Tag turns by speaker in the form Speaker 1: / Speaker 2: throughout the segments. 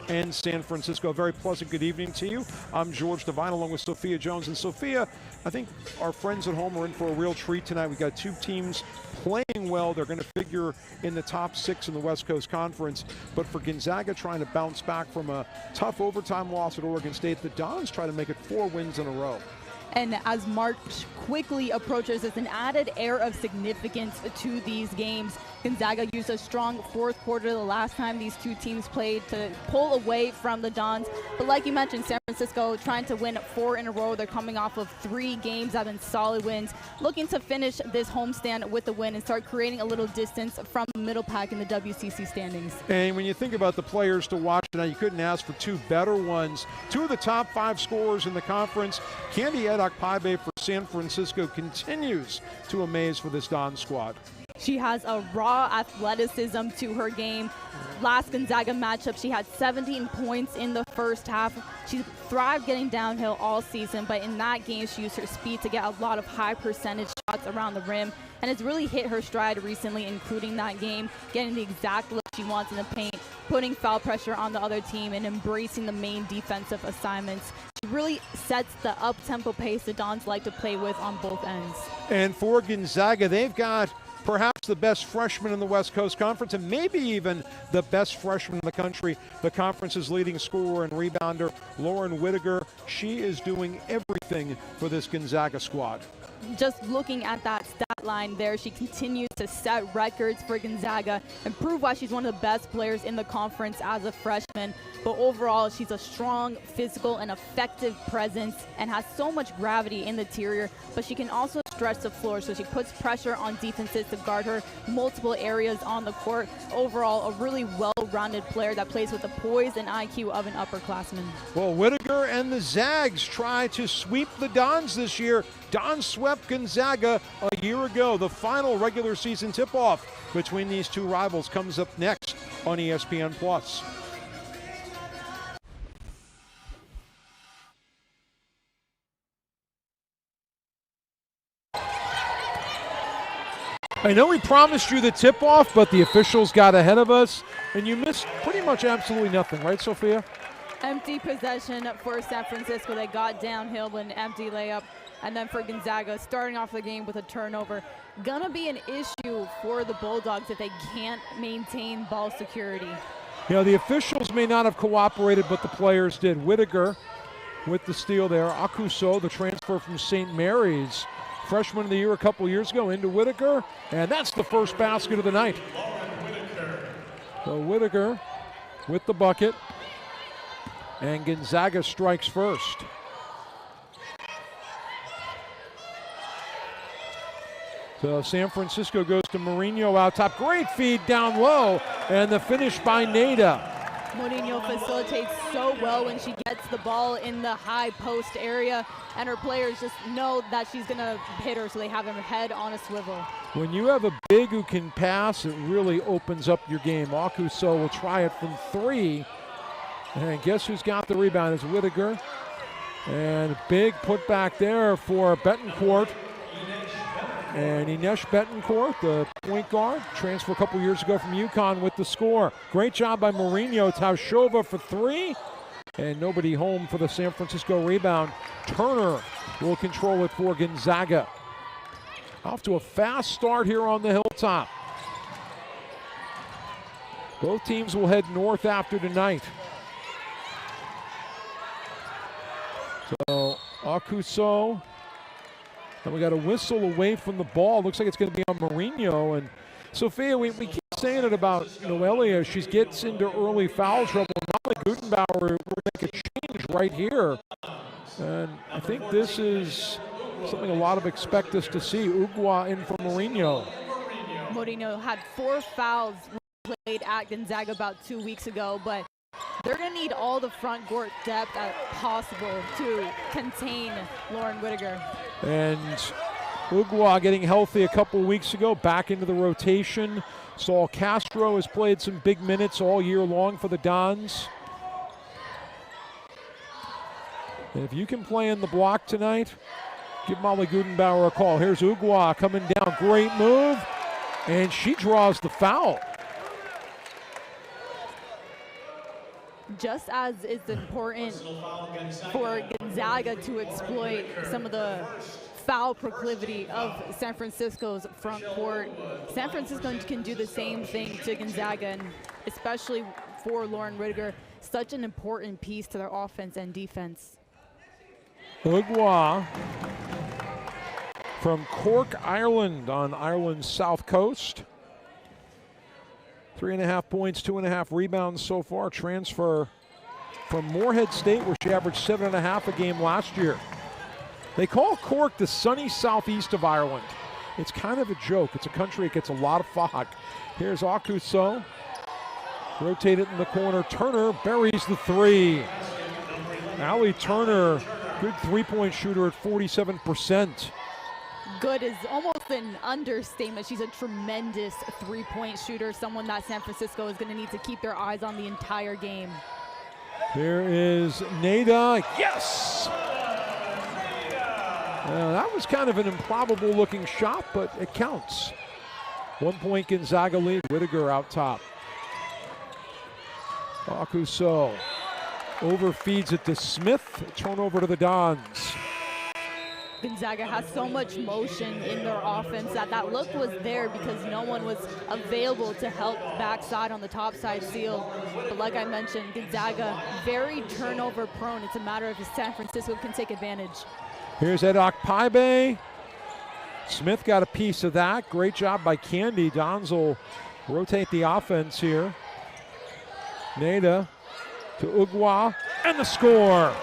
Speaker 1: and San Francisco. A very pleasant good evening to you. I'm George Devine along with Sophia Jones. And Sophia, I think our friends at home are in for a real treat tonight. We've got two teams playing well. They're going to figure in the top 6 in the West Coast Conference. But for Gonzaga trying to bounce back from a tough overtime loss at Oregon State, the Dons try to make it 4 wins in a row.
Speaker 2: And as March quickly approaches, there's an added air of significance to these games. Gonzaga used a strong fourth quarter the last time these two teams played to pull away from the Dons. But like you mentioned, San Francisco trying to win 4 in a row. They're coming off of 3 games that have been solid wins, looking to finish this homestand with the win and start creating a little distance from the middle pack in the WCC standings.
Speaker 1: And when you think about the players to watch tonight, you couldn't ask for 2 better ones. 2 of the top 5 scorers in the conference. Candy Edok-Paibe for San Francisco continues to amaze for this Don squad.
Speaker 2: She has a raw athleticism to her game. Last Gonzaga matchup, she had 17 points in the first half. She thrived getting downhill all season, but in that game, she used her speed to get a lot of high percentage shots around the rim, and has really hit her stride recently, including that game, getting the exact look she wants in the paint, putting foul pressure on the other team, and embracing the main defensive assignments. She really sets the up-tempo pace the Dons like to play with on both ends. And
Speaker 1: for Gonzaga, they've got perhaps the best freshman in the West Coast Conference, and maybe even the best freshman in the country. The conference's leading scorer and rebounder, Lauren Whittaker. She is doing everything for this Gonzaga squad.
Speaker 2: Just looking at that stat line there, she continues to set records for Gonzaga and prove why she's one of the best players in the conference as a freshman. But overall, she's a strong, physical, and effective presence and has so much gravity in the interior, but she can also stretch the floor, so she puts pressure on defenses to guard her multiple areas on the court. Overall, a really well-rounded player that plays with the poise and IQ of an upperclassman.
Speaker 1: Well, Whittaker and the Zags try to sweep the Dons this year. Dons swept Gonzaga a year ago. The final regular season tip-off between these two rivals comes up next on ESPN+. I know we promised you the tip-off, but the officials got ahead of us, and you missed pretty much absolutely nothing, right, Sophia?
Speaker 2: Empty possession for San Francisco. They got downhill with an empty layup. And then for Gonzaga, starting off the game with a turnover. Gonna be an issue for the Bulldogs if they can't maintain ball security.
Speaker 1: You know, the officials may not have cooperated, but the players did. Whittaker with the steal there. Akuso, the transfer from St. Mary's, freshman of the year a couple years ago, into Whittaker, and that's the first basket of the night. So Whittaker with the bucket, and Gonzaga strikes first. So San Francisco goes to Mourinho out top. Great feed down low, and the finish by Nada.
Speaker 2: Mourinho facilitates so well when she gets the ball in the high post area, and her players just know that she's going to hit her, so they have her head on a swivel.
Speaker 1: When you have a big who can pass, it really opens up your game. Akuso will try it from 3, and guess who's got the rebound? Is Whittaker. And big putback there for Betancourt. And Inesh Betancourt, the point guard, transfer a couple years ago from UConn with the score. Great job by Mourinho. Taushova for 3. And nobody home for the San Francisco rebound. Turner will control it for Gonzaga. Off to a fast start here on the Hilltop. Both teams will head north after tonight. So Akuso. And we got a whistle away from the ball. Looks like it's going to be on Mourinho. And Sophia, we keep saying it about Noelia. She gets into early foul trouble. Molly Gutenbauer will make a change right here. And I think this is something a lot of expect us to see. Ugwa in for Mourinho.
Speaker 2: Mourinho had 4 fouls played at Gonzaga about 2 weeks ago, but they're going to need all the front court depth as possible to contain Lauren Whittaker.
Speaker 1: And Ugwa getting healthy a couple weeks ago, back into the rotation. Saul Castro has played some big minutes all year long for the Dons. And if you can play in the block tonight, give Molly Gutenbauer a call. Here's Ugwa coming down. Great move. And she draws the foul.
Speaker 2: just as it's important for Gonzaga to exploit some of the foul proclivity of San Francisco's front court, San Francisco can do the same thing to Gonzaga, and especially for Lauren Whittaker, such an important piece to their offense and defense.
Speaker 1: Ugwa from Cork, Ireland, on Ireland's south coast. 3.5 points, 2.5 rebounds so far. Transfer from Moorhead State, where she averaged 7.5 a game last year. They call Cork the sunny southeast of Ireland. It's kind of a joke. It's a country that gets a lot of fog. Here's Akuso. Rotate it in the corner. Turner buries the three. Allie Turner, good three-point shooter at 47%.
Speaker 2: Good is almost an understatement. She's a tremendous three-point shooter, someone that San Francisco is going to need to keep their eyes on the entire game.
Speaker 1: Here is Nada. Yes! That was kind of an improbable-looking shot, but it counts. 1 point Gonzaga lead. Whittaker out top. Akuso overfeeds it to Smith. Turnover to the Dons.
Speaker 2: Gonzaga has so much motion in their offense that look was there because no one was available to help backside on the top side seal. But like I mentioned, Gonzaga very turnover prone. It's a matter of if San Francisco can take advantage.
Speaker 1: Here's Edok Paibe. Smith got a piece of that. Great job by Candy. Dons will rotate the offense here. Nada to Ugwa, and the score.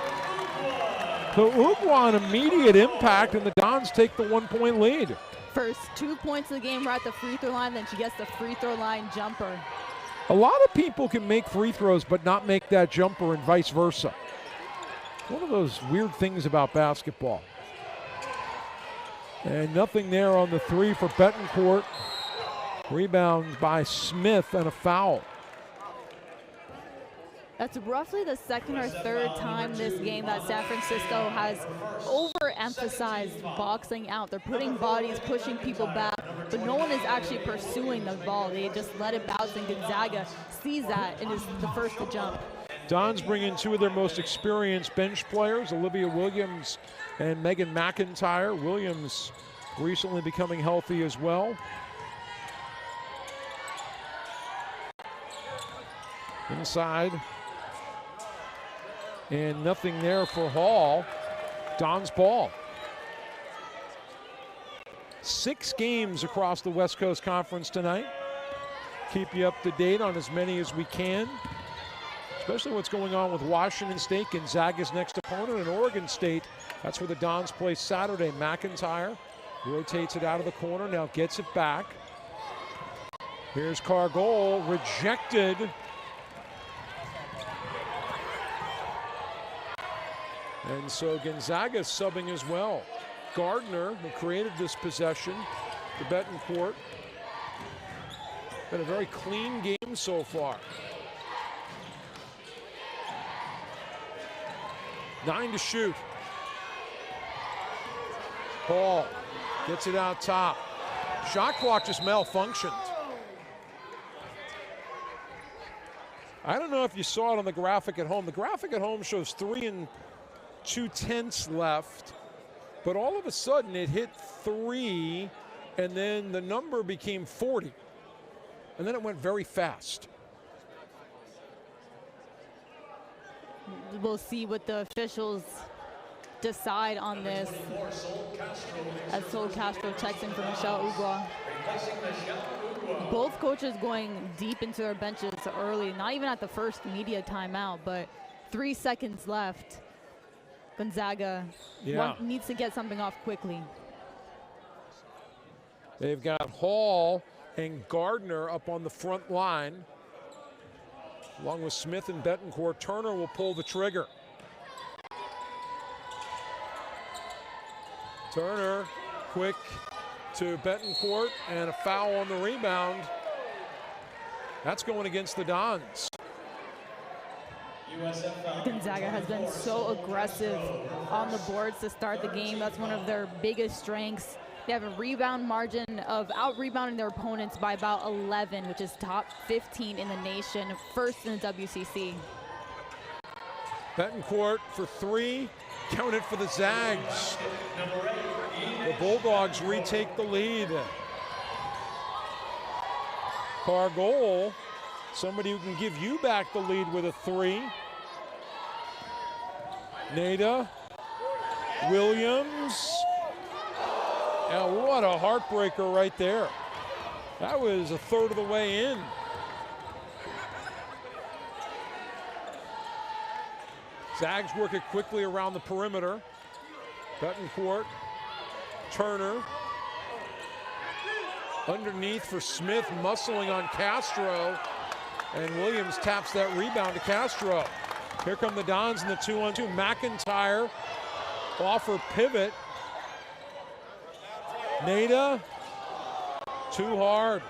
Speaker 1: So Ugwa, an immediate impact, and the Dons take the 1 point lead.
Speaker 2: First 2 points of the game right at the free throw line, then she gets the free throw line jumper.
Speaker 1: A lot of people can make free throws but not make that jumper, and vice versa. One of those weird things about basketball. And nothing there on the three for Betancourt. Rebound by Smith and a foul.
Speaker 2: That's roughly the second or third time this game that San Francisco has overemphasized boxing out. They're putting bodies, pushing people back, but no one is actually pursuing the ball. They just let it bounce, and Gonzaga sees that and is the first to jump.
Speaker 1: Dons bring in two of their most experienced bench players, Olivia Williams and Megan McIntyre. Williams recently becoming healthy as well. Inside. And nothing there for Hall. Don's ball. 6 games across the West Coast Conference tonight. Keep you up to date on as many as we can, especially what's going on with Washington State, Gonzaga's next opponent, and Oregon State. That's where the Dons play Saturday. McIntyre rotates it out of the corner, now gets it back. Here's Cargol, rejected. And so Gonzaga subbing as well. Gardner, who created this possession, to Betancourt. Been a very clean game so far. 9 to shoot. Hall gets it out top. Shot clock just malfunctioned. I don't know if you saw it on the graphic at home. The graphic at home shows 3 2/10 left, but all of a sudden it hit 3, and then the number became 40, and then it went very fast.
Speaker 2: We'll see what the officials decide on this as Sol Castro checks in for Michelle Ugwa. Both coaches going deep into their benches early, not even at the first media timeout, but 3 seconds left. Gonzaga needs to get something off quickly.
Speaker 1: They've got Hall and Gardner up on the front line, along with Smith and Betancourt. Turner will pull the trigger. Turner, quick to Betancourt, and a foul on the rebound. That's going against the Dons.
Speaker 2: Gonzaga has been so aggressive on the boards to start the game. That's one of their biggest strengths. They have a rebound margin of out-rebounding their opponents by about 11, which is top 15 in the nation, first in the WCC.
Speaker 1: Betancourt for three, counted for the Zags. The Bulldogs retake the lead. Cargol, somebody who can give you back the lead with a three. Nada, Williams, and what a heartbreaker right there. That was a third of the way in. Zags work it quickly around the perimeter. Betancourt, Turner. Underneath for Smith, muscling on Castro. And Williams taps that rebound to Castro. Here come the Dons in the 2-on-2. McIntyre off her pivot. Nada, too hard.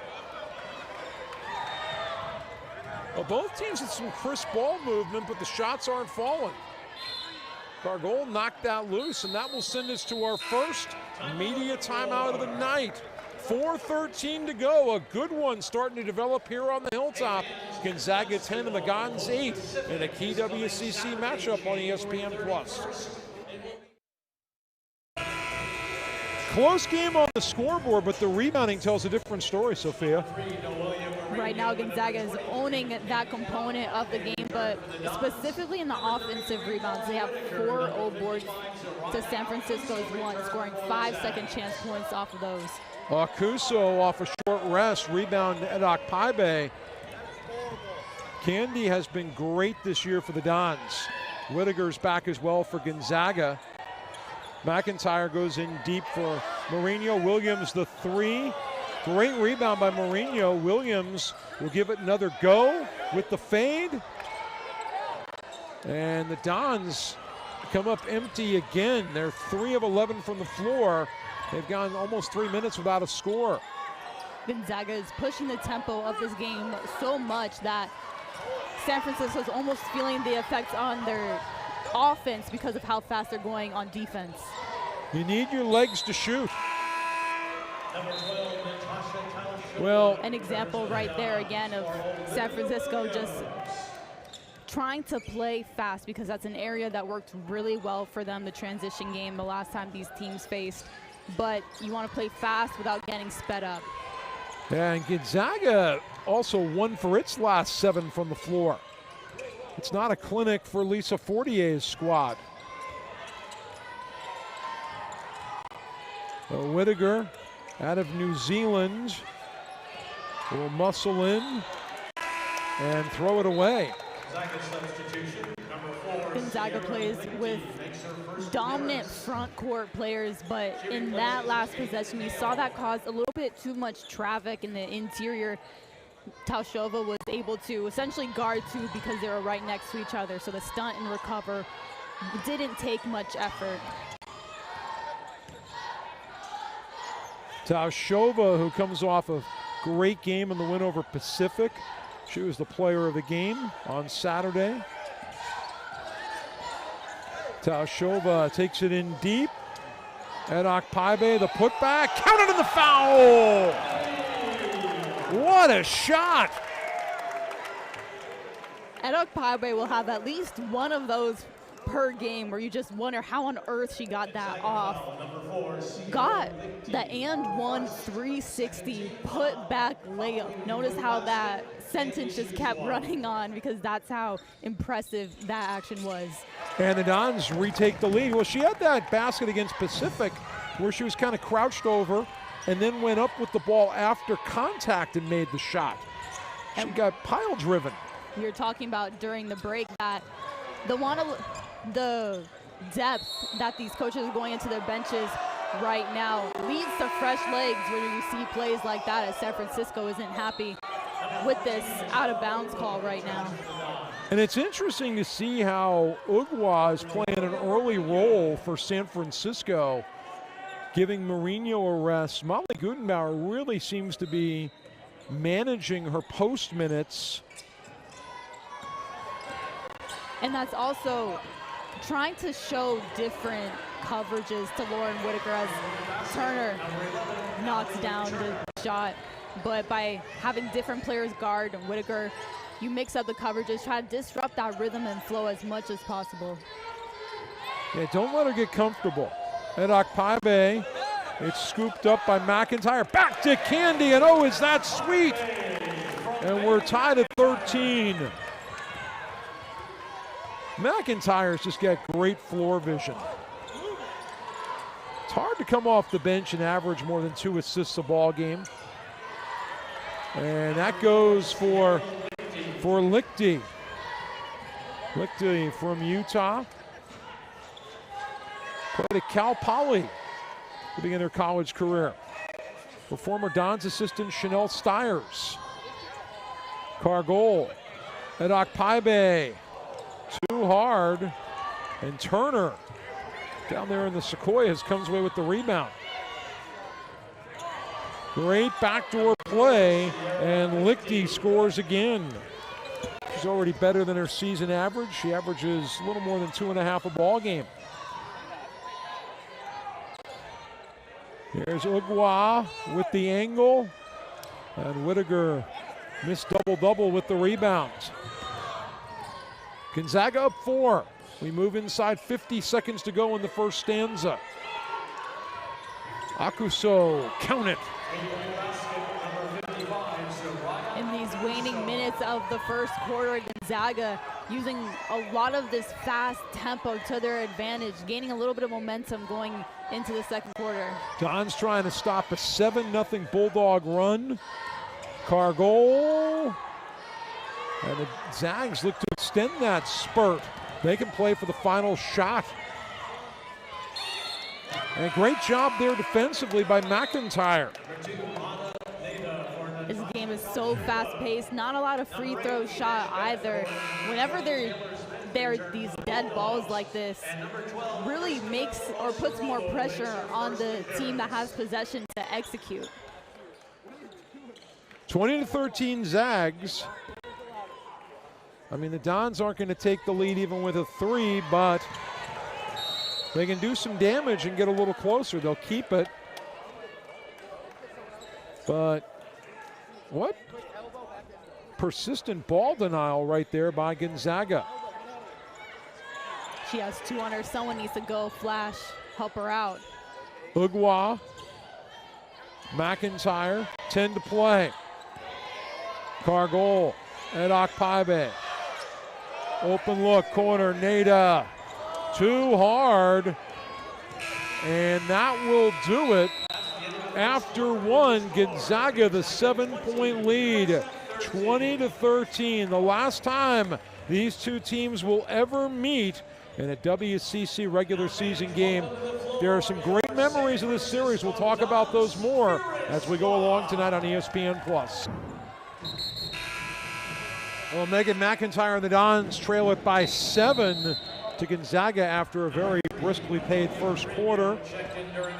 Speaker 1: Well, both teams had some crisp ball movement, but the shots aren't falling. Cargol knocked that loose, and that will send us to our first media timeout of the night. 4:13 to go. A good one starting to develop here on the Hilltop. Gonzaga 10 and the Gons 8 in a key WCC matchup on ESPN+. Close game on the scoreboard, but the rebounding tells a different story, Sophia.
Speaker 2: Right now, Gonzaga is owning that component of the game, but specifically in the offensive rebounds, they have 4 old boards to San Francisco's 1, scoring 5 second chance points off of those.
Speaker 1: Akuso off a short rest, rebound to Edok Paibe. Candy has been great this year for the Dons. Whittaker's back as well for Gonzaga. McIntyre goes in deep for Mourinho. Williams the 3. Great rebound by Mourinho. Williams will give it another go with the fade. And the Dons come up empty again. They're 3 of 11 from the floor. They've gone almost 3 minutes without a score.
Speaker 2: Gonzaga is pushing the tempo of this game so much that San Francisco is almost feeling the effects on their offense because of how fast they're going on defense.
Speaker 1: You need your legs to shoot. Well,
Speaker 2: an example right there again of San Francisco just trying to play fast, because that's an area that worked really well for them, the transition game, the last time these teams faced. But you want to play fast without getting sped up.
Speaker 1: And Gonzaga also won for its last 7 from the floor. It's not a clinic for Lisa Fortier's squad. Whittaker out of New Zealand will muscle in and throw it away.
Speaker 2: Gonzaga plays with dominant front court players, but in that last possession, you saw that caused a little bit too much traffic in the interior. Taushova was able to essentially guard 2 because they were right next to each other, so the stunt and recover didn't take much effort.
Speaker 1: Taushova, who comes off a great game in the win over Pacific. She was the player of the game on Saturday. Taushova takes it in deep. Edok Paibe, the putback, counted in the foul! What a shot!
Speaker 2: Edok Paibe will have at least one of those per game where you just wonder how on earth she got that off. Got the and one 360 put back layup. Notice how that sentence just kept running on, because that's how impressive that action was.
Speaker 1: And the Dons retake the lead. Well, she had that basket against Pacific where she was kind of crouched over and then went up with the ball after contact and made the shot. She got pile driven.
Speaker 2: You're talking about during the break that the depth that these coaches are going into their benches right now leads to fresh legs when you see plays like that, as San Francisco isn't happy with this out of bounds call right now.
Speaker 1: And it's interesting to see how Ugwa is playing an early role for San Francisco, giving Mourinho a rest. Molly Gutenbauer really seems to be managing her post minutes.
Speaker 2: And that's also trying to show different coverages to Lauren Whittaker as Turner knocks down the shot. But by having different players guard Whittaker, you mix up the coverages, try to disrupt that rhythm and flow as much as possible.
Speaker 1: Yeah, don't let her get comfortable. Edokpaibe, it's scooped up by McIntyre. Back to Candy, and oh, is that sweet? And we're tied at 13. McIntyre's just got great floor vision. It's hard to come off the bench and average more than 2 assists a ball game. And that goes for Lichty. Lichty from Utah. Played at Cal Poly to begin their college career. For former Don's assistant Chanel Stiers. Cargol, Edokpaibe, too hard, and Turner down there in the Sequoias comes away with the rebound. Great backdoor play, and Lichty scores again. She's already better than her season average. She averages a little more than 2.5 a ball game. Here's Ugwa with the angle, and Whittaker missed double-double with the rebound. Gonzaga up 4. We move inside 50 seconds to go in the first stanza. Akuso, count it.
Speaker 2: In these waning minutes of the first quarter, Gonzaga using a lot of this fast tempo to their advantage, gaining a little bit of momentum going into the second quarter.
Speaker 1: Don's trying to stop a 7-0 Bulldog run. Cargol. And the Zags look to extend that spurt. They can play for the final shot. And a great job there defensively by McIntyre.
Speaker 2: This game is so fast-paced, not a lot of free throw shot either. Whenever they're these dead balls like this, really makes or puts more pressure on the team that has possession to execute.
Speaker 1: 20-13 Zags. I mean, the Dons aren't going to take the lead even with a 3, but they can do some damage and get a little closer. They'll keep it. But what persistent ball denial right there by Gonzaga.
Speaker 2: She has 2 on her. Someone needs to go flash, help her out.
Speaker 1: Ugwa, McIntyre, 10 to play. Cargol, Edokpaibe. Open look, corner, Nada. Too hard. And that will do it. After 1, Gonzaga the 7-point lead, 20-13. The last time these two teams will ever meet in a WCC regular season game. There are some great memories of this series. We'll talk about those more as we go along tonight on ESPN+. Well, Megan McIntyre and the Dons trail it by 7 to Gonzaga after a very briskly paid first quarter.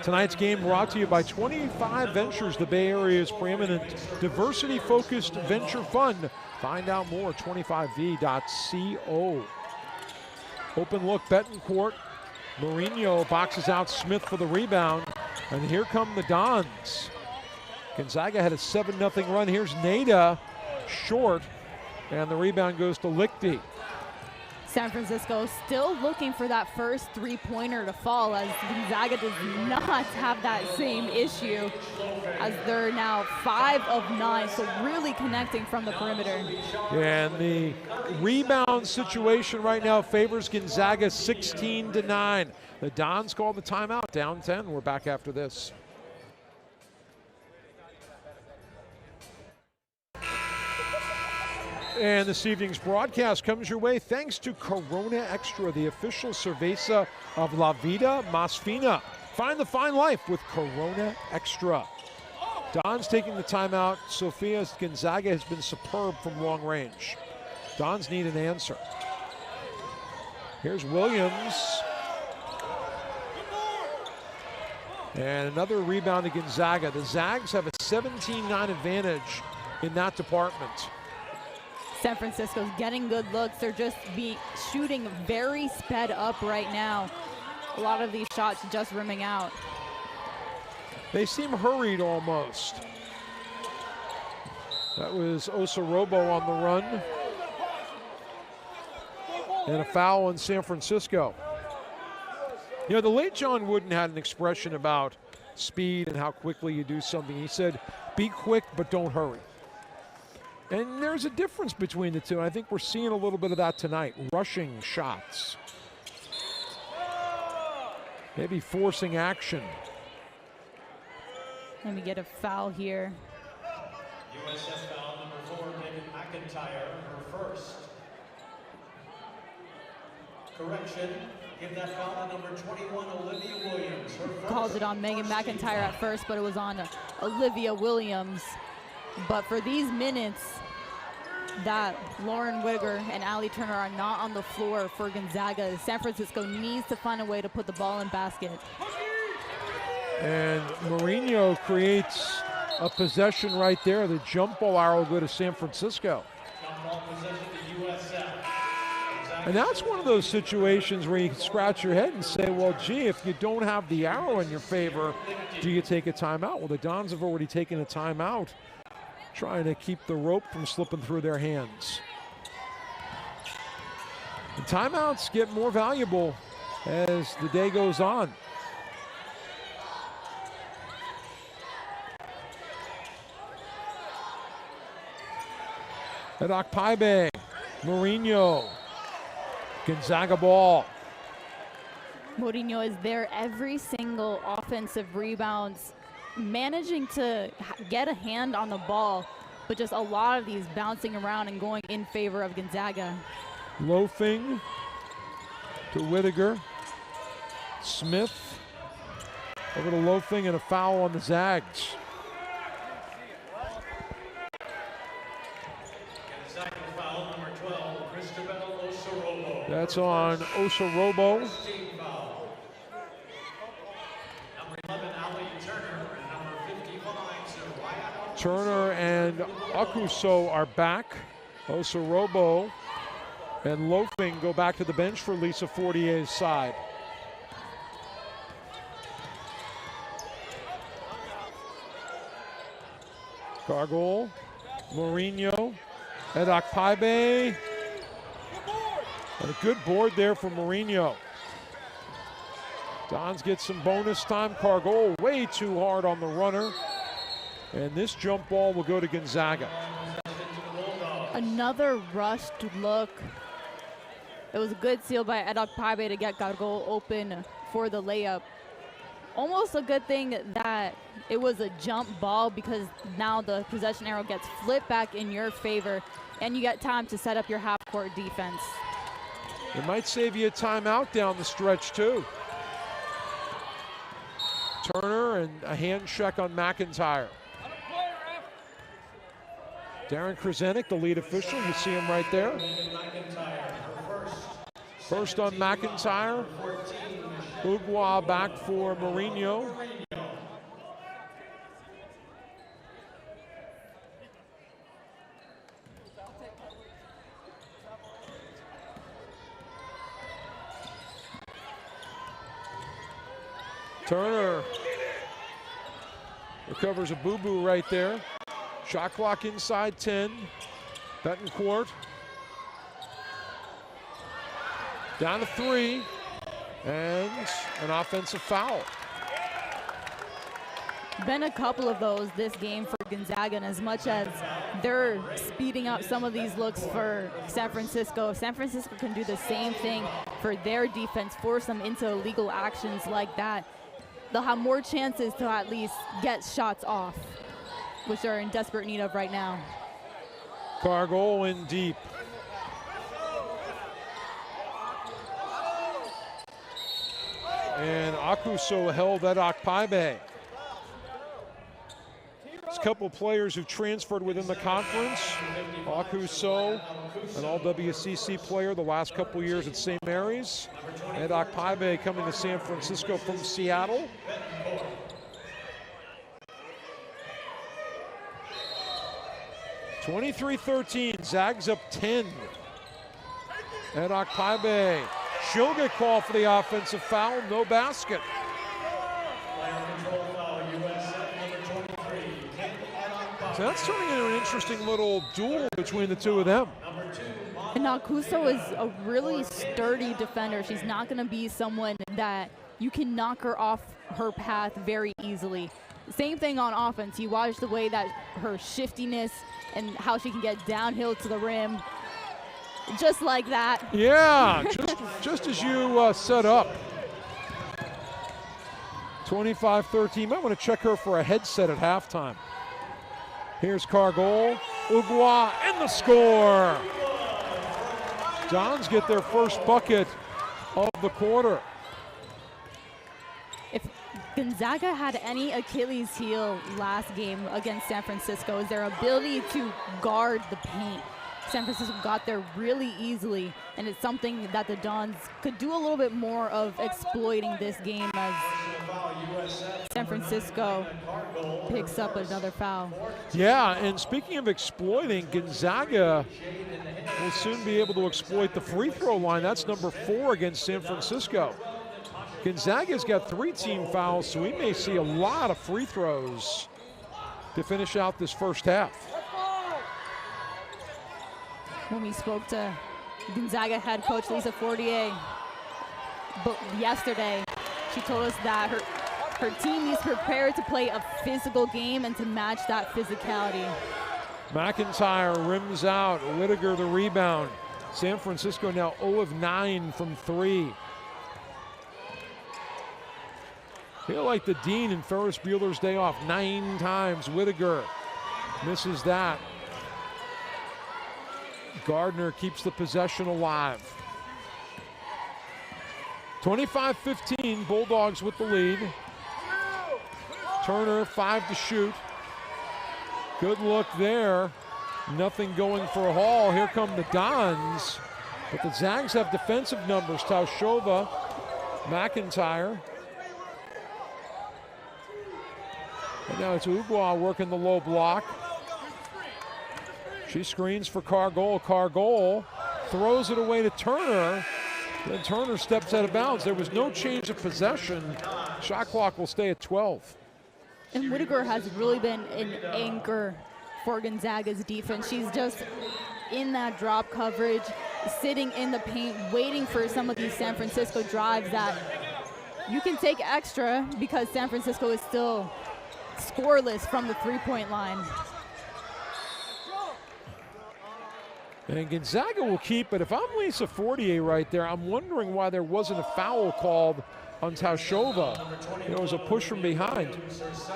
Speaker 1: Tonight's game brought to you by 25 Ventures, the Bay Area's preeminent diversity-focused venture fund. Find out more at 25v.co. Open look, Betancourt. Mourinho boxes out Smith for the rebound. And here come the Dons. Gonzaga had a 7-0 run. Here's Nada, short. And the rebound goes to Lichty.
Speaker 2: San Francisco still looking for that first 3-pointer to fall, as Gonzaga does not have that same issue, as they're now 5 of 9, so really connecting from the perimeter.
Speaker 1: And the rebound situation right now favors Gonzaga 16-9. The Dons call the timeout, down 10. We're back after this. And this evening's broadcast comes your way thanks to Corona Extra, the official cerveza of La Vida Más Fina. Find the fine life with Corona Extra. Don's taking the timeout. Sofia Gonzaga has been superb from long range. Dons need an answer. Here's Williams. And another rebound to Gonzaga. The Zags have a 17-9 advantage in that department.
Speaker 2: San Francisco's getting good looks. They're just shooting very sped up right now. A lot of these shots just rimming out.
Speaker 1: They seem hurried almost. That was Osorobo on the run. And a foul on San Francisco. You know, the late John Wooden had an expression about speed and how quickly you do something. He said, be quick, but don't hurry. And there's a difference between the two. I think we're seeing a little bit of that tonight. Rushing shots. Maybe forcing action.
Speaker 2: Let me get a foul here.
Speaker 3: USF foul number 4, Megan McIntyre, her first. Correction, give that foul to number 21, Olivia Williams. Her first.
Speaker 2: Calls it on Megan McIntyre at first, but it was on Olivia Williams. But for these minutes that Lauren Wigger and Allie Turner are not on the floor for Gonzaga, San Francisco needs to find a way to put the ball in basket.
Speaker 1: And Mourinho creates a possession right there. The jump ball arrow will go to San Francisco.
Speaker 3: Jump ball possession to USF.
Speaker 1: And that's one of those situations where you can scratch your head and say, well, gee, if you don't have the arrow in your favor, do you take a timeout? Well, the Dons have already taken a timeout, trying to keep the rope from slipping through their hands. The timeouts get more valuable as the day goes on. At Okpaibe, Mourinho, Gonzaga ball.
Speaker 2: Mourinho is there every single offensive rebounds, managing to get a hand on the ball, but just a lot of these bouncing around and going in favor of Gonzaga.
Speaker 1: Loafing to Whittaker. Smith over to Loafing and a foul on the Zags.
Speaker 3: Gonzaga foul number 12, Cristobal Osorobo.
Speaker 1: That's on Osorobo.
Speaker 3: Team foul. Number 11, Allie Turner, and number 55, Soraya.
Speaker 1: Turner and Akuso are back. Osorobo and Loafing go back to the bench for Lisa Fortier's side. Cargol, Mourinho, at Okpaibe. And a good board there for Mourinho. Dons get some bonus time. Cargol way too hard on the runner. And this jump ball will go to Gonzaga.
Speaker 2: Another rushed look. It was a good seal by Edok Paibe to get Cargol open for the layup. Almost a good thing that it was a jump ball, because now the possession arrow gets flipped back in your favor and you get time to set up your half-court defense.
Speaker 1: It might save you a timeout down the stretch too. Turner and a hand check on McIntyre. Darren Krasenik, the lead official, you see him right there. First on McIntyre. Ugwa back for Mourinho. Turner recovers a boo-boo right there. Shot clock inside 10. Betancourt. Down to 3. And an offensive foul.
Speaker 2: Been a couple of those this game for Gonzaga, and as much as they're speeding up some of these looks for San Francisco, if San Francisco can do the same thing for their defense, force them into illegal actions like that, they'll have more chances to at least get shots off, which they're in desperate need of right now.
Speaker 1: Cargol in deep. And Akuso held at Okpaibe. There's a couple players who transferred within the conference. Akuso, an all-WCC player the last couple years at St. Mary's. And Okpaibe coming to San Francisco from Seattle. (23-13), Zags up 10. And Okpaibe, she'll get called for the offensive foul, no basket. So that's turning into an interesting little duel between the two of them.
Speaker 3: Number 2,
Speaker 2: And Akuso is a really sturdy defender. She's not going to be someone that you can knock her off her path very easily. Same thing on offense. You watch the way that her shiftiness and how she can get downhill to the rim. Just like that.
Speaker 1: Yeah, just as you set up. 25-13. You might want to check her for a headset at halftime. Here's Cargol, Ugwa, and the score. Dons get their first bucket of the quarter.
Speaker 2: If Gonzaga had any Achilles heel last game against San Francisco, is their ability to guard the paint. San Francisco got there really easily, and it's something that the Dons could do a little bit more of exploiting this game as San Francisco picks up another foul.
Speaker 1: Yeah, and speaking of exploiting, Gonzaga will soon be able to exploit the free throw line. That's number 4 against San Francisco. Gonzaga's got 3 team fouls, so we may see a lot of free throws to finish out this first half.
Speaker 2: When we spoke to Gonzaga head coach Lisa Fortier yesterday, she told us that her team is prepared to play a physical game and to match that physicality.
Speaker 1: McIntyre rims out, Whittaker the rebound. San Francisco now 0 of 9 from 3. Feel like the Dean in Ferris Bueller's Day Off, 9 times. Whittaker misses that. Gardner keeps the possession alive. 25-15, Bulldogs with the lead. Turner, 5 to shoot. Good look there. Nothing going for Hall. Here come the Dons. But the Zags have defensive numbers. Taushova, McIntyre. And now it's Ugwa working the low block. She screens for Cargol. Cargol throws it away to Turner. Then Turner steps out of bounds. There was no change of possession. Shot clock will stay at 12.
Speaker 2: And Whittaker has really been an anchor for Gonzaga's defense. She's just in that drop coverage, sitting in the paint, waiting for some of these San Francisco drives that you can take extra because San Francisco is still scoreless from the three-point line.
Speaker 1: And Gonzaga will keep it. If I'm Lisa Fortier right there, I'm wondering why there wasn't a foul called on Taushova. It was a push from behind.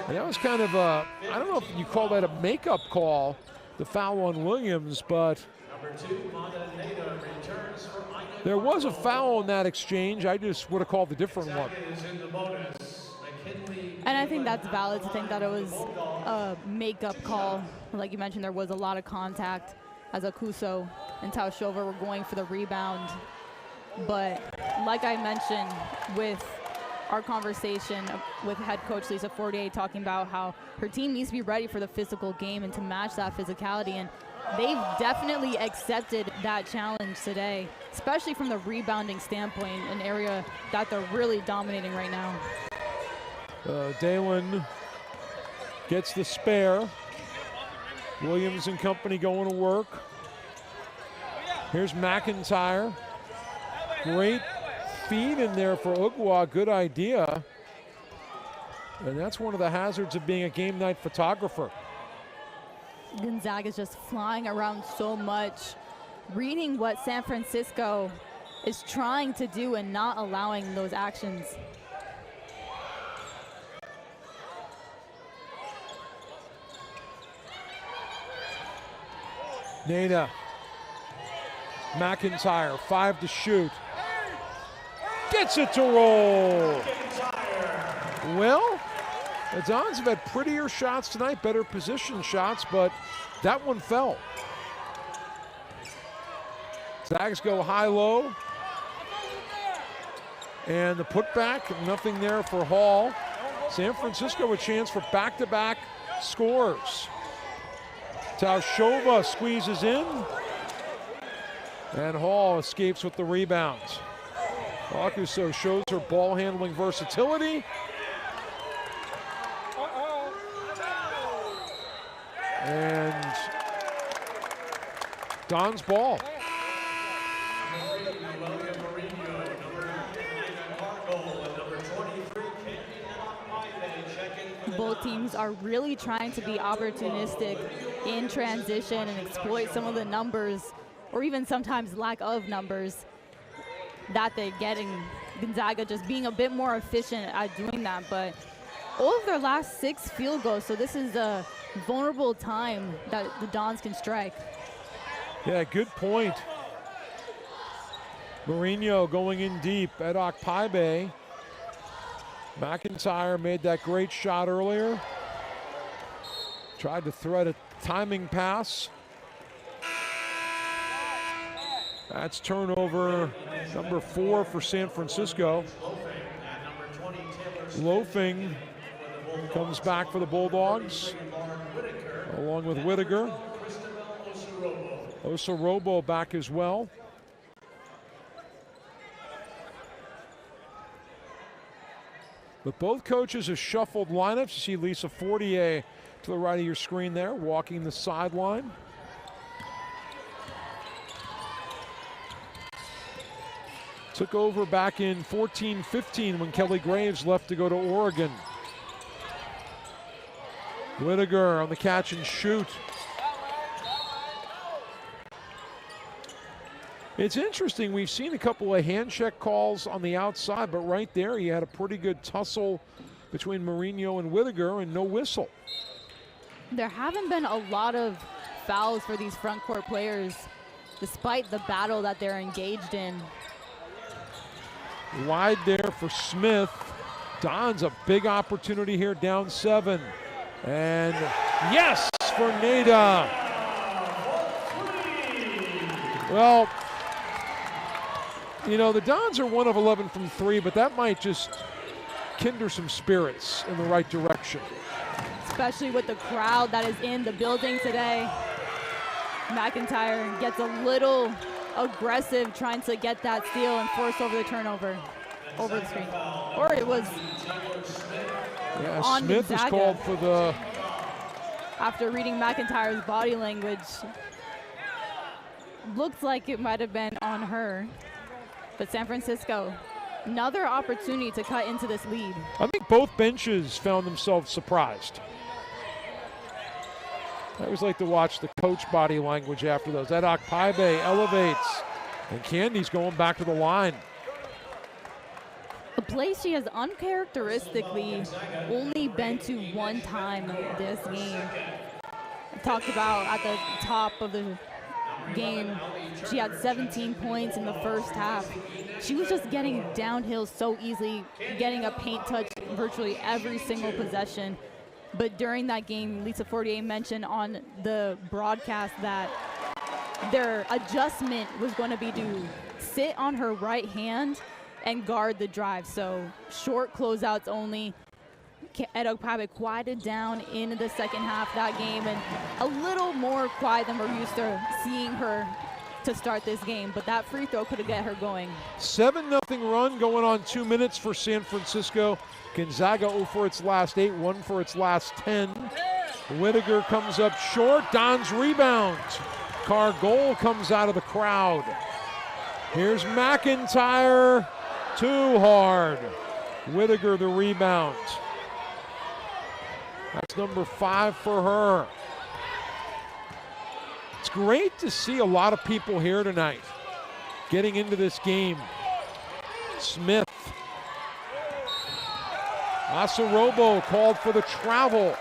Speaker 1: And that was kind of a, I don't know if you call that a makeup call, the foul on Williams, but there was a foul in that exchange. I just would have called a different one.
Speaker 2: And I think that's valid to think that it was a makeup call. Like you mentioned, there was a lot of contact as Akuso and Taushova were going for the rebound. But like I mentioned with our conversation with head coach Lisa Fortier talking about how her team needs to be ready for the physical game and to match that physicality, and they've definitely accepted that challenge today, especially from the rebounding standpoint, an area that they're really dominating right now.
Speaker 1: Dalen gets the spare. Williams and company going to work. Here's McIntyre. Great feed in there for Ugwa, good idea. And that's one of the hazards of being a game night photographer.
Speaker 2: Gonzaga's just flying around so much, reading what San Francisco is trying to do and not allowing those actions.
Speaker 1: Nana. McIntyre, 5 to shoot. Gets it to roll. Well, the Dons have had prettier shots tonight, better position shots, but that one fell. Zags go high-low. And the putback, nothing there for Hall. San Francisco a chance for back-to-back scores. Taushova squeezes in. And Hall escapes with the rebound. Akuso shows her ball handling versatility. And Don's ball.
Speaker 2: Both teams are really trying to be opportunistic in transition and exploit some of the numbers, or even sometimes lack of numbers, that they're getting. Gonzaga just being a bit more efficient at doing that, but all of their last 6 field goals, so this is a vulnerable time that the Dons can strike.
Speaker 1: Yeah, good point. Mourinho going in deep. Edok Paibe. McIntyre made that great shot earlier. Tried to thread a timing pass. That's turnover number 4 for San Francisco. Loafing comes back for the Bulldogs, along with Whittaker. Osorobo back as well. But both coaches have shuffled lineups. You see Lisa Fortier to the right of your screen there, walking the sideline. Took over back in 14-15 when Kelly Graves left to go to Oregon. Whittaker on the catch and shoot. It's interesting, we've seen a couple of hand check calls on the outside, but right there you had a pretty good tussle between Mourinho and Whittaker and no whistle.
Speaker 2: There haven't been a lot of fouls for these front court players, despite the battle that they're engaged in.
Speaker 1: Wide there for Smith. Don's a big opportunity here, down 7. And yes for Nada. Well, you know, the Dons are 1 of 11 from 3, but that might just kindle some spirits in the right direction.
Speaker 2: Especially with the crowd that is in the building today. McIntyre gets a little aggressive trying to get that steal and force over the turnover over the screen. Or it was on
Speaker 1: Smith
Speaker 2: Gonzaga.
Speaker 1: is called for the...
Speaker 2: After reading McIntyre's body language, looks like it might have been on her. But San Francisco, another opportunity to cut into this lead.
Speaker 1: I think both benches found themselves surprised. I always like to watch the coach body language after those. Edok Paibe elevates, and Candy's going back to the line.
Speaker 2: A place she has uncharacteristically only been to 1 time this game. I talked about at the top of the game, she had 17 points in the first half. She was just getting downhill so easily, getting a paint touch virtually every single possession. But during that game, Lisa Fortier mentioned on the broadcast that their adjustment was going to be to sit on her right hand and guard the drive. So short closeouts only. Edok Paibe quieted down in the second half that game, and a little more quiet than we're used to seeing her to start this game. But that free throw could have get her going.
Speaker 1: 7-0 run going on 2 minutes for San Francisco. Gonzaga 0 for its last 8, 1 for its last 10. Whittaker comes up short. Don's rebound. Cargol comes out of the crowd. Here's McIntyre. Too hard. Whittaker the rebound. That's number 5 for her. It's great to see a lot of people here tonight getting into this game. Smith. Osorobo called for the travel.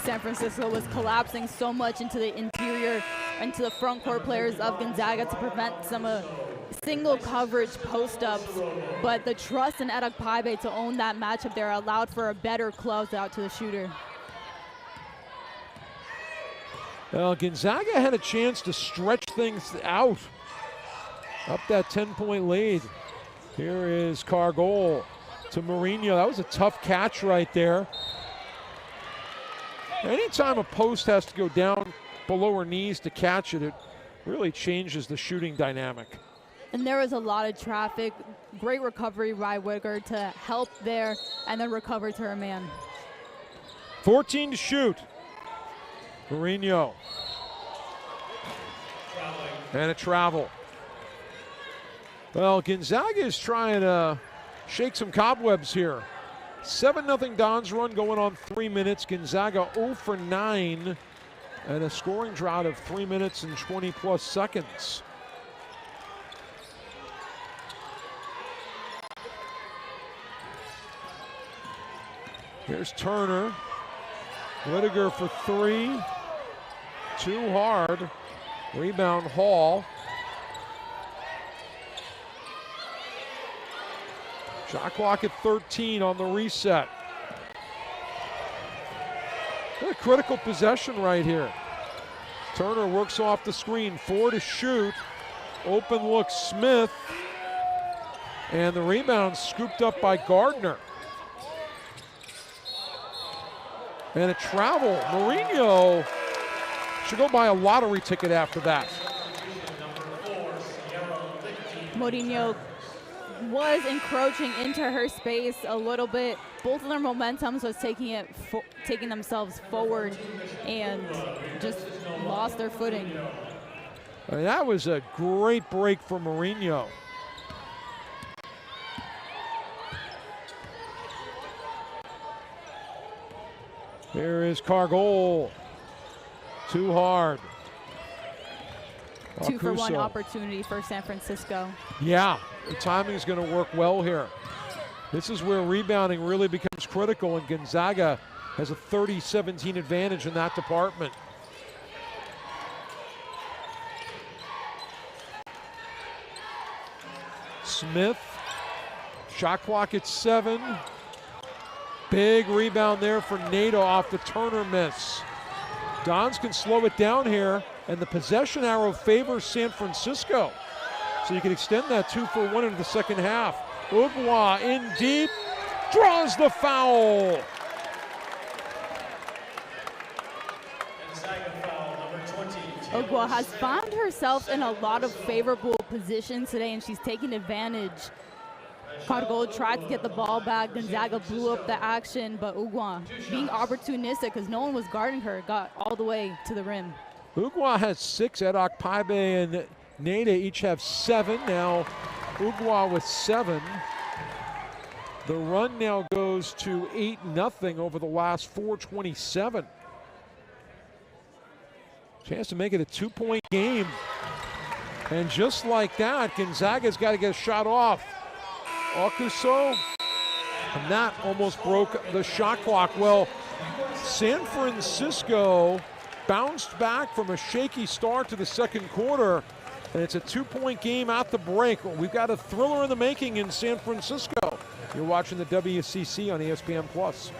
Speaker 2: San Francisco was collapsing so much into the interior, into the front court players of Gonzaga to prevent some single coverage post-ups, but the trust in Edok Paibe to own that matchup there allowed for a better closeout to the shooter.
Speaker 1: Well, Gonzaga had a chance to stretch things out. Up that 10-point lead. Here is Cargol to Mourinho. That was a tough catch right there. Anytime a post has to go down below her knees to catch it, it really changes the shooting dynamic.
Speaker 2: And there was a lot of traffic. Great recovery by Whittaker to help there and then recover to her man.
Speaker 1: 14 to shoot. Mourinho. And a travel. Well, Gonzaga is trying to shake some cobwebs here. 7-0 Dons run going on 3 minutes. Gonzaga 0 for 9 and a scoring drought of 3 minutes and 20 plus seconds. Here's Turner. Whittaker for 3. Too hard. Rebound Hall. Shot clock at 13 on the reset. What a critical possession right here. Turner works off the screen. 4 to shoot. Open look Smith. And the rebound scooped up by Gardner. And a travel. Mourinho should go buy a lottery ticket after that.
Speaker 2: Mourinho was encroaching into her space a little bit. Both of their momentums was taking themselves forward and just lost their footing.
Speaker 1: I mean, that was a great break for Mourinho. Here is Cargol. Too hard.
Speaker 2: 2 for 1 opportunity for San Francisco.
Speaker 1: Yeah, the timing is going to work well here. This is where rebounding really becomes critical, and Gonzaga has a 30-17 advantage in that department. Smith, shot clock at 7. Big rebound there for Nato off the Turner miss. Dons can slow it down here, and the possession arrow favors San Francisco. So you can extend that 2 for 1 into the second half. Ugwa in deep, draws the foul.
Speaker 2: Ugwa has found herself in a lot of favorable positions today, and she's taking advantage. Cargol tried to get the ball back. Gonzaga blew up the action, but Ugwa, being opportunistic because no one was guarding her, got all the way to the rim.
Speaker 1: Ugwa has 6. Edok Paibe and Nada each have 7. Now Ugwa with 7. The run now goes to 8-0 over the last 4:27. Chance to make it a 2-point game. And just like that, Gonzaga's got to get a shot off. Okuso, and that almost broke the shot clock. Well, San Francisco bounced back from a shaky start to the second quarter, and it's a 2-point game at the break. We've got a thriller in the making in San Francisco. You're watching the WCC on ESPN+.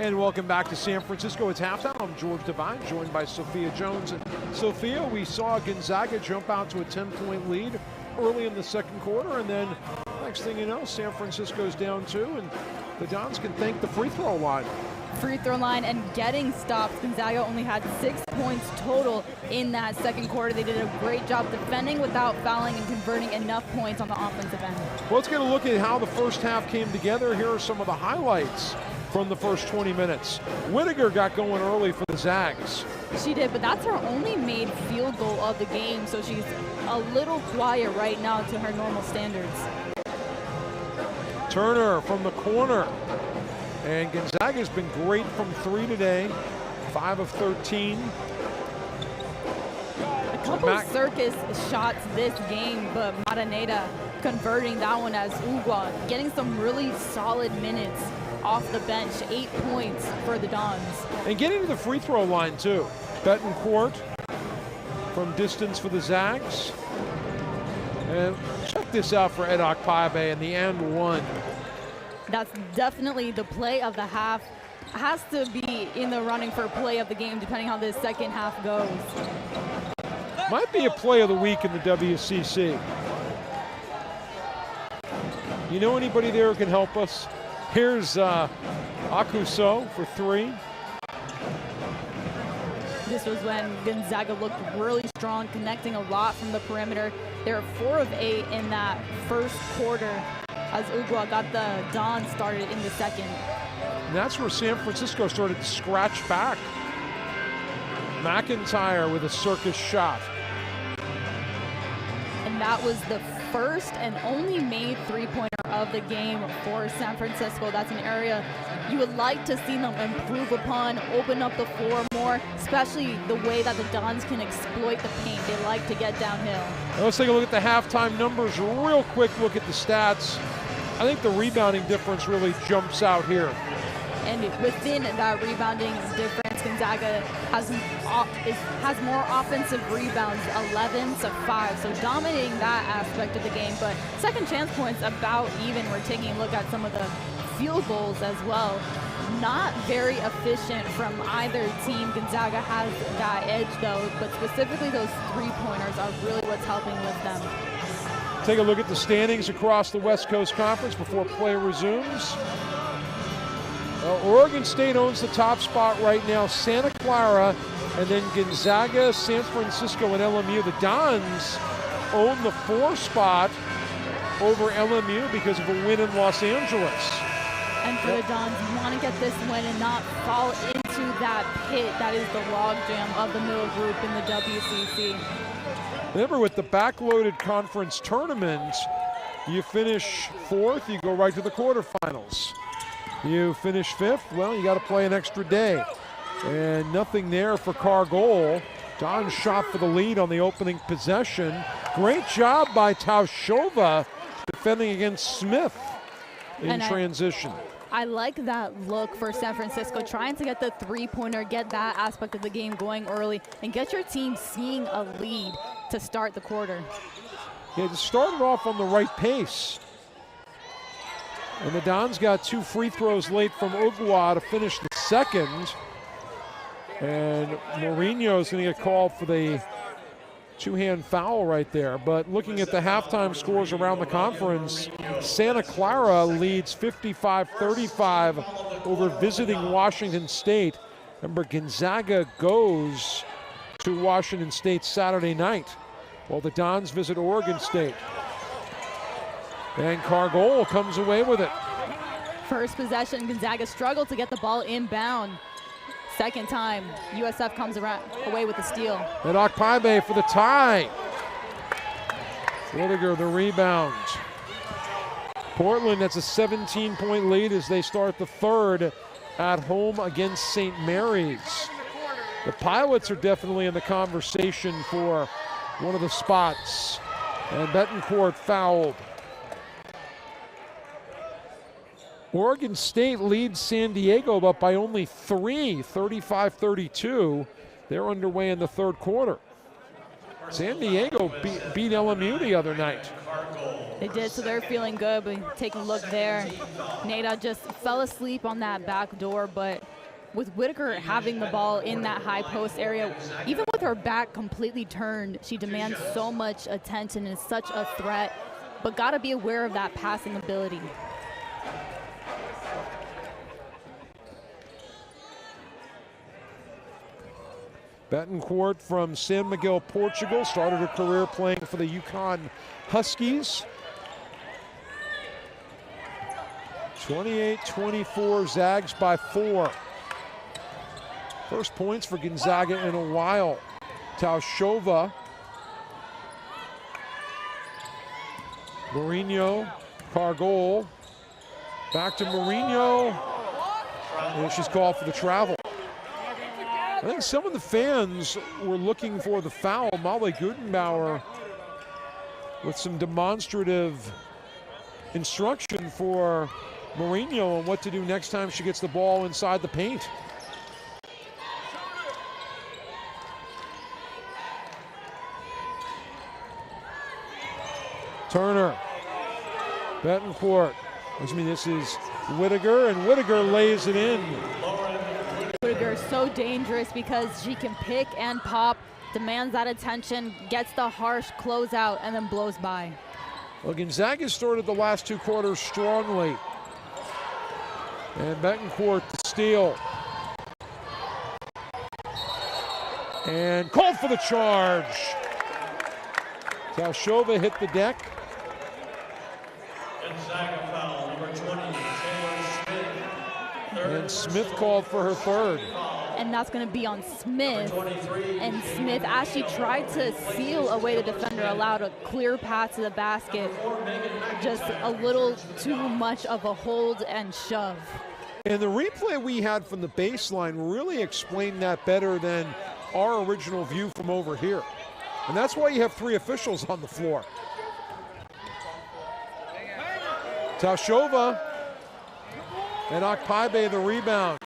Speaker 1: And welcome back to San Francisco. It's halftime. I'm George Devine, joined by Sophia Jones. And Sophia, we saw Gonzaga jump out to a 10-point lead early in the second quarter, and then next thing you know, San Francisco's down 2, and the Dons can thank the free throw line.
Speaker 2: Free throw line and getting stops. Gonzaga only had 6 points total in that second quarter. They did a great job defending without fouling and converting enough points on the offensive end.
Speaker 1: Well, let's get a look at how the first half came together. Here are some of the highlights from the first 20 minutes. Whittaker got going early for the Zags.
Speaker 2: She did, but that's her only made field goal of the game, so she's a little quiet right now to her normal standards.
Speaker 1: Turner from the corner. And Gonzaga's been great from 3 today, 5 of 13.
Speaker 2: A couple circus shots this game, but Maraneda converting that one as Ugwa, getting some really solid minutes off the bench, 8 points for the Dons.
Speaker 1: And getting to the free throw line too. Betancourt from distance for the Zags. And check this out for Edok Paibe and the and one.
Speaker 2: That's definitely the play of the half. Has to be in the running for play of the game, depending how this second half goes.
Speaker 1: Might be a play of the week in the WCC. You know anybody there who can help us? Here's Akuso for 3.
Speaker 2: This was when Gonzaga looked really strong, connecting a lot from the perimeter. They were 4 of 8 in that first quarter, as Ugwa got the Dons started in the second.
Speaker 1: And that's where San Francisco started to scratch back. McIntyre with a circus shot.
Speaker 2: And that was the first and only made three-pointer of the game for San Francisco. That's an area you would like to see them improve upon, open up the floor more, especially the way that the Dons can exploit the paint. They like to get downhill.
Speaker 1: Now let's take a look at the halftime numbers. Real quick look at the stats. I think the rebounding difference really jumps out here.
Speaker 2: And within that rebounding difference, Gonzaga has more offensive rebounds, 11 to 5. So dominating that aspect of the game. But second chance points about even. We're taking a look at some of the field goals as well. Not very efficient from either team. Gonzaga has that edge though, but specifically those three-pointers are really what's helping with them.
Speaker 1: Take a look at the standings across the West Coast Conference before play resumes. Oregon State owns the top spot right now, Santa Clara, and then Gonzaga, San Francisco, and LMU. The Dons own the 4 spot over LMU because of a win in Los Angeles.
Speaker 2: And for the Dons, you want to get this win and not fall into that pit that is the logjam of the middle group in the WCC.
Speaker 1: Remember, with the backloaded conference tournament, you finish 4th, you go right to the quarterfinals. You finish 5th, well, you got to play an extra day. And nothing there for Cargol. Don shot for the lead on the opening possession. Great job by Taushova defending against Smith in transition.
Speaker 2: I like that look for San Francisco, trying to get the three-pointer, get that aspect of the game going early, and get your team seeing a lead to start the quarter.
Speaker 1: Yeah, it started off on the right pace. And the Dons got 2 free throws late from Ugwa to finish the second. And Mourinho's going to get called for the 2-hand foul right there. But looking at the halftime scores around the conference, Santa Clara leads 55-35 over visiting Washington State. Remember, Gonzaga goes to Washington State Saturday night, while the Dons visit Oregon State. And Cargol comes away with it.
Speaker 2: First possession, Gonzaga struggled to get the ball inbound. Second time, USF comes away with the steal.
Speaker 1: And Akpaibe for the tie. Whittaker the rebound. Portland, that's a 17-point lead as they start the third at home against St. Mary's. The Pilots are definitely in the conversation for one of the spots. And Betancourt fouled. Oregon State leads San Diego, but by only 3, 35-32. They're underway in the third quarter. San Diego beat LMU the other night.
Speaker 2: They did, so they're feeling good, but taking a look there. Nada just fell asleep on that back door, but with Whitaker having the ball in that high post area, even with her back completely turned, she demands so much attention and is such a threat, but got to be aware of that passing ability.
Speaker 1: Betancourt from San Miguel, Portugal, started her career playing for the Yukon Huskies. 28-24, Zags by 4. First points for Gonzaga in a while. Taushova. Mourinho, Cargol. Back to Mourinho. And she's called for the travel. I think some of the fans were looking for the foul. Molly Gutenbauer with some demonstrative instruction for Mourinho on what to do next time she gets the ball inside the paint. Turner, Betancourt. This is Whitaker, and Whitaker lays it in.
Speaker 2: Whitaker is so dangerous because she can pick and pop, demands that attention, gets the harsh closeout, and then blows by.
Speaker 1: Well, Gonzaga started the last 2 quarters strongly. And Betancourt the steal. And called for the charge. Taushova hit the deck.
Speaker 3: Gonzaga foul, number 20, Taylor Smith.
Speaker 1: And Smith called for her third.
Speaker 2: And that's going to be on Smith. And Smith actually tried to seal away the defender, allowed a clear path to the basket. Just a little too much of a hold and shove.
Speaker 1: And the replay we had from the baseline really explained that better than our original view from over here. And that's why you have 3 officials on the floor. Taushova and Akpaibe the rebound.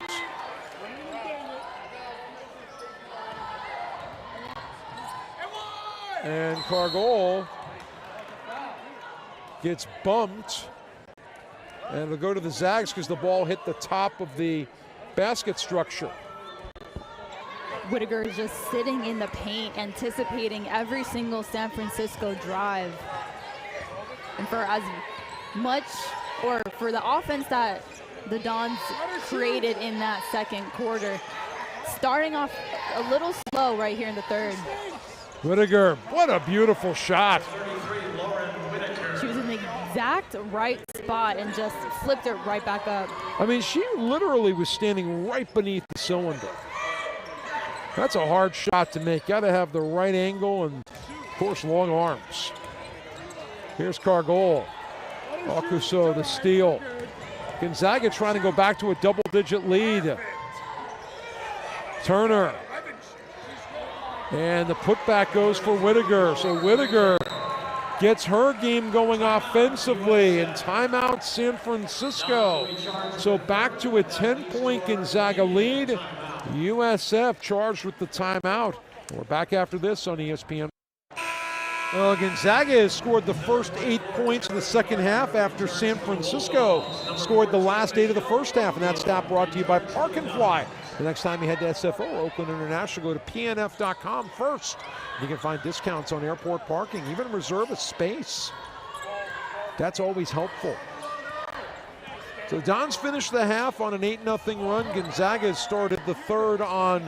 Speaker 1: And Cargol gets bumped. And it'll go to the Zags because the ball hit the top of the basket structure.
Speaker 2: Whitaker is just sitting in the paint, anticipating every single San Francisco drive. And for as much, or for the offense that the Dons created in that second quarter, starting off a little slow right here in the third.
Speaker 1: Whitaker, what a beautiful shot.
Speaker 2: She was in the exact right spot and just flipped it right back up.
Speaker 1: I mean, she literally was standing right beneath the cylinder. That's a hard shot to make. Got to have the right angle and, of course, long arms. Here's Cargol. Okuso, the steal. Gonzaga trying to go back to a double-digit lead. Turner. And the putback goes for Whitaker. So Whitaker gets her game going offensively, and timeout San Francisco. So back to a 10-point Gonzaga lead. USF charged with the timeout. We're back after this on ESPN. Well, Gonzaga has scored the first 8 points in the second half after San Francisco scored the last 8 of the first half, and that stat brought to you by Park and Fly. The next time you head to SFO or Oakland International, go to pnf.com first. You can find discounts on airport parking, even reserve a space. That's always helpful. So Dons finished the half on an 8-0 run. Gonzaga started the third on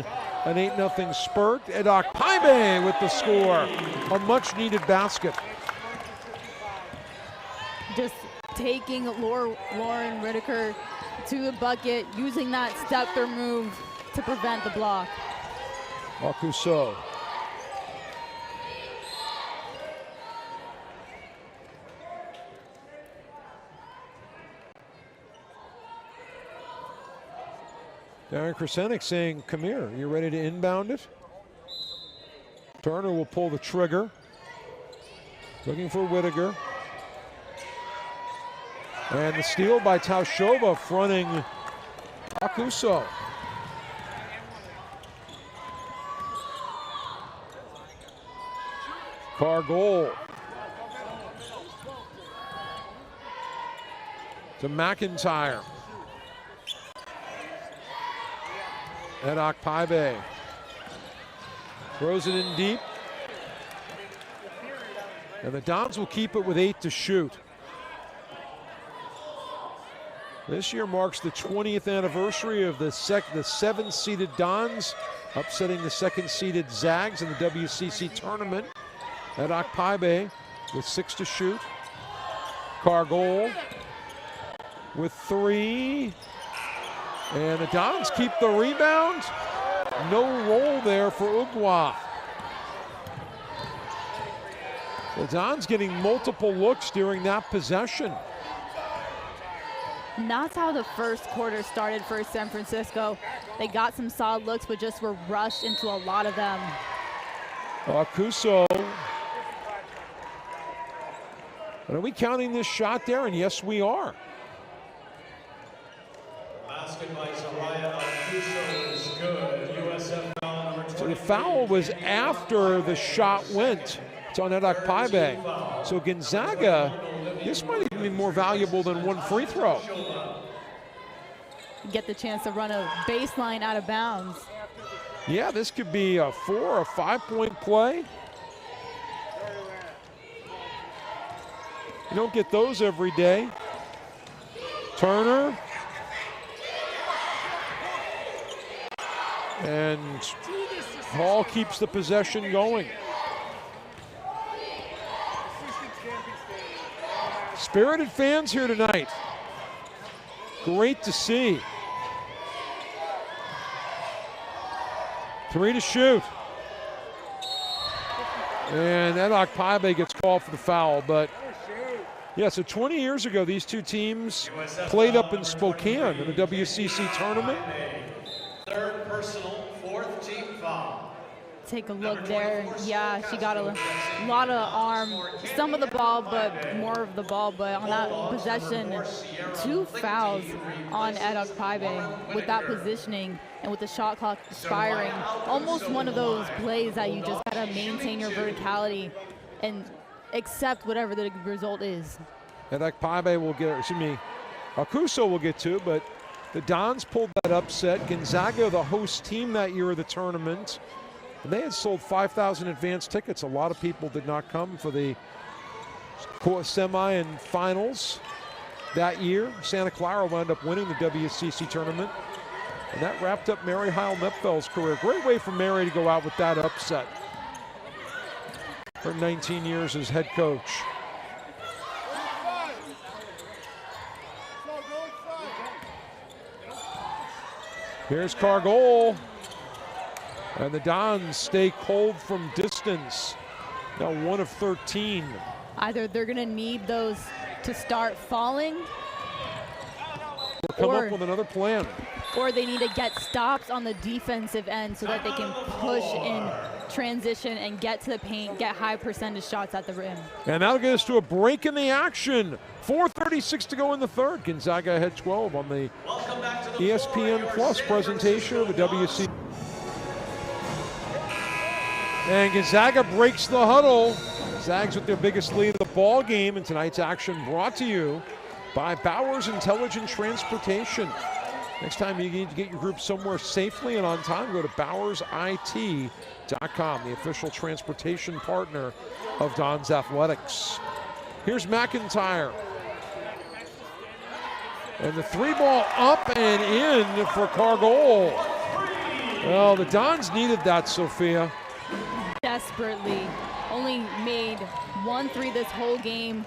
Speaker 1: an 8-0 spurt. And Akpaibe with the score. A much-needed basket.
Speaker 2: Just taking Lauren Whitaker to the bucket, using that stepper move to prevent the block.
Speaker 1: Okuso. Darren Krasenik saying, come here, you ready to inbound it? Turner will pull the trigger. Looking for Whitaker. And the steal by Taushova fronting Okuso. Cargol. To McIntyre. Edok Paibe throws it in deep. And the Dons will keep it with 8 to shoot. This year marks the 20th anniversary of the 7th-seeded Dons upsetting the 2nd-seeded Zags in the WCC tournament. Edok Paibe with 6 to shoot. Cargol with 3. And the Dons keep the rebound. No roll there for Ugwa. The Dons getting multiple looks during that possession.
Speaker 2: And that's how the first quarter started for San Francisco. They got some solid looks, but just were rushed into a lot of them.
Speaker 1: Akuso. And are we counting this shot, Darren? Yes, we are.
Speaker 3: Basket by Zariah Akuso is good. USF foul number 20.
Speaker 1: So the foul was after the shot went. It's on Edok Paibe. So Gonzaga, this might even be more valuable than one free throw.
Speaker 2: Get the chance to run a baseline out of bounds.
Speaker 1: Yeah, this could be a 4 or 5 point play. You don't get those every day. Turner. And Hall keeps the possession going. Spirited fans here tonight. Great to see. 3 to shoot. And Edok Paibe gets called for the foul, but yeah, so 20 years ago, these two teams played up in Spokane in the WCC tournament.
Speaker 3: Third personal, 4th team foul.
Speaker 2: Take a look there. Yeah, she got a lot of arm, some of the ball, but more of the ball. But on that possession, 2 fouls on Edok Paibe with that positioning and with the shot clock expiring. Almost one of those plays that you just gotta maintain your verticality and accept whatever the result is.
Speaker 1: Edok Paibe will get, Akuso will get 2, but the Dons pulled that upset. Gonzaga, the host team that year of the tournament, and they had sold 5,000 advance tickets. A lot of people did not come for the semi and finals that year. Santa Clara wound up winning the WCC tournament, and that wrapped up Mary Heil Nepfel's career. Great way for Mary to go out with that upset. Her 19 years as head coach. Here's Cargol. And the Dons stay cold from distance. Now 1 of 13.
Speaker 2: Either they're gonna need those to start falling,
Speaker 1: or come up with another plan.
Speaker 2: Or they need to get stops on the defensive end so that they can push in transition and get to the paint, get high percentage shots at the rim.
Speaker 1: And that'll get us to a break in the action. 4:36 to go in the third. Gonzaga ahead 12 on the ESPN Plus presentation of the WC. And Gonzaga breaks the huddle. Zags with their biggest lead of the ball game, and tonight's action brought to you by Bowers Intelligent Transportation. Next time you need to get your group somewhere safely and on time, go to bowersit.com, the official transportation partner of Dons Athletics. Here's McIntyre. And the 3-ball up and in for Cargol. Well, the Dons needed that, Sophia.
Speaker 2: Desperately. Only made 1 3 this whole game.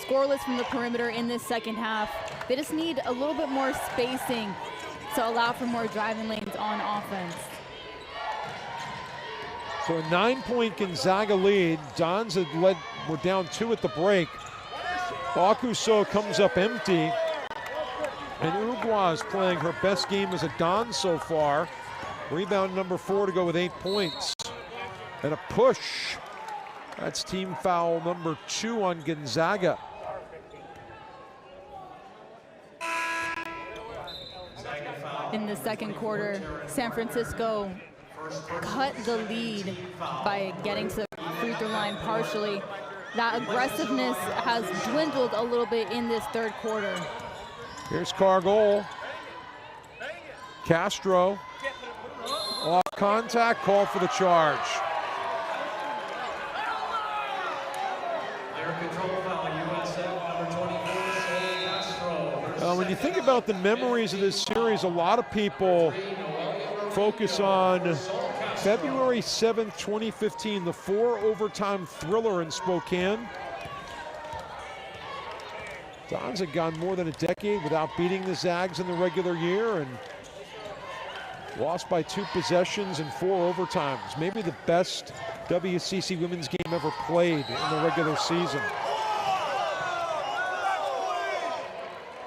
Speaker 2: Scoreless from the perimeter in this second half. They just need a little bit more spacing to allow for more driving lanes on offense.
Speaker 1: So a 9-point Gonzaga lead. Dons were down 2 at the break. Akuso comes up empty. And Ugwa is playing her best game as a Don so far. Rebound number 4 to go with 8 points. And a push. That's team foul number 2 on Gonzaga.
Speaker 2: In the second quarter, San Francisco cut the lead by getting to the free throw line partially. That aggressiveness has dwindled a little bit in this third quarter.
Speaker 1: Here's Cargol. Castro. contact, call for the charge.
Speaker 3: Player control foul, USF number 24, Sol Castro.
Speaker 1: When you think about the memories of this series, a lot of people focus on February 7th, 2015, the 4-overtime thriller in Spokane. Dons had gone more than a decade without beating the Zags in the regular year and lost by 2 possessions and 4 overtimes. Maybe the best WCC women's game ever played in the regular season.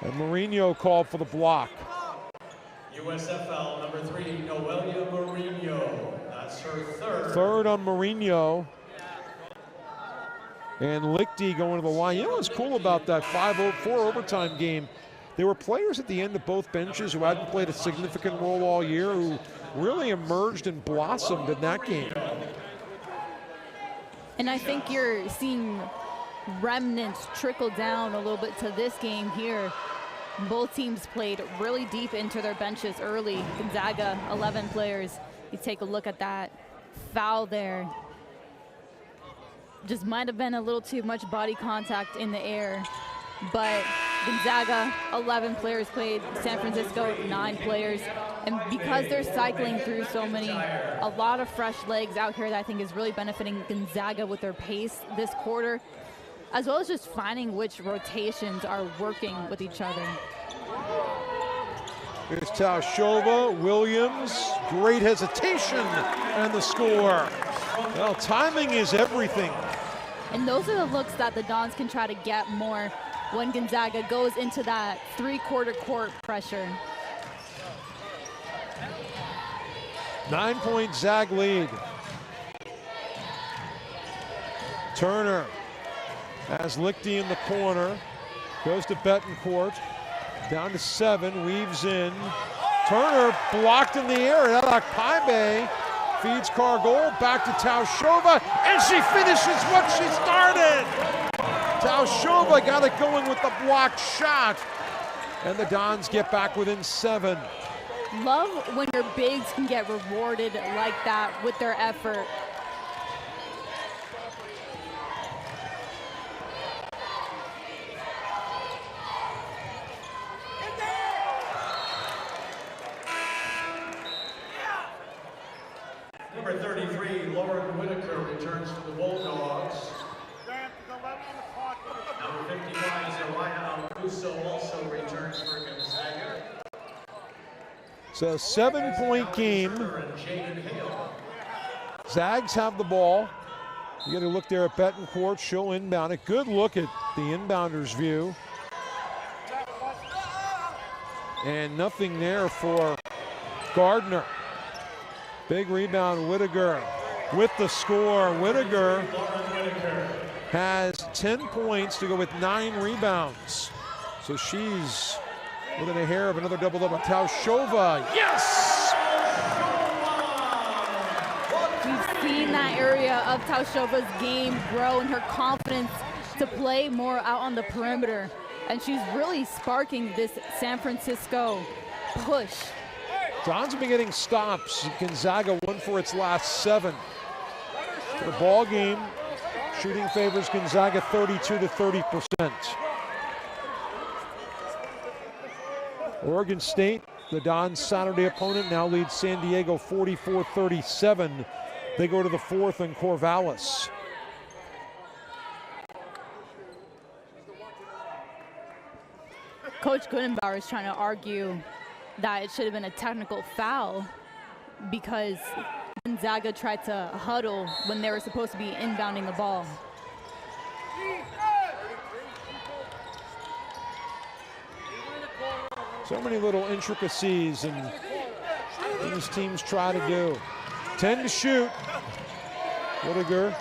Speaker 1: And Mourinho called for the block.
Speaker 3: USF foul number 3, Noelia Mourinho. That's her third.
Speaker 1: Third on Mourinho. And Lichty going to the line. You know what's cool about that 4 overtime game? There were players at the end of both benches who hadn't played a significant role all year who really emerged and blossomed in that game.
Speaker 2: And I think you're seeing remnants trickle down a little bit to this game here. Both teams played really deep into their benches early. Gonzaga, 11 players. You take a look at that foul there. Just might have been a little too much body contact in the air. But Gonzaga, 11 players played. San Francisco, 9 players. And because they're cycling through so many, a lot of fresh legs out here that I think is really benefiting Gonzaga with their pace this quarter, as well as just finding which rotations are working with each other.
Speaker 1: Here's Taushova, Williams, great hesitation, and the score. Well, timing is everything.
Speaker 2: And those are the looks that the Dons can try to get more when Gonzaga goes into that 3-quarter court pressure.
Speaker 1: 9-point Zag lead. Turner has Lichty in the corner, goes to Betancourt, down to 7, weaves in. Turner blocked in the air. Paibe feeds Cargol, back to Taushova, and she finishes what she started. Taushova got it going with the blocked shot, and the Dons get back within 7.
Speaker 2: Love when your bigs can get rewarded like that with their effort.
Speaker 3: Number 33, Lauren Whitaker returns for the Bulldogs. Number 55, Zariah Alcuso also returns for Gonzaga.
Speaker 1: It's a 7-point game. Zags have the ball. You got to look there at Betancourt. She'll inbound it. Good look at the inbounder's view. And nothing there for Gardner. Big rebound, Whittaker with the score. Whittaker has 10 points to go with 9 rebounds. So she's within a hair of another double-double. Taushova, yes!
Speaker 2: We've seen that area of Taushova's game grow and her confidence to play more out on the perimeter. And she's really sparking this San Francisco push.
Speaker 1: Dons have been getting stops. Gonzaga won for its last 7. The ball game, shooting favors Gonzaga 32 to 30%. Oregon State, the Dons' Saturday opponent, now leads San Diego 44-37. They go to the 4th in Corvallis.
Speaker 2: Coach Goodenbauer is trying to argue that it should have been a technical foul because Gonzaga tried to huddle when they were supposed to be inbounding the ball.
Speaker 1: So many little intricacies and these teams try to do. 10 to shoot. Whittaker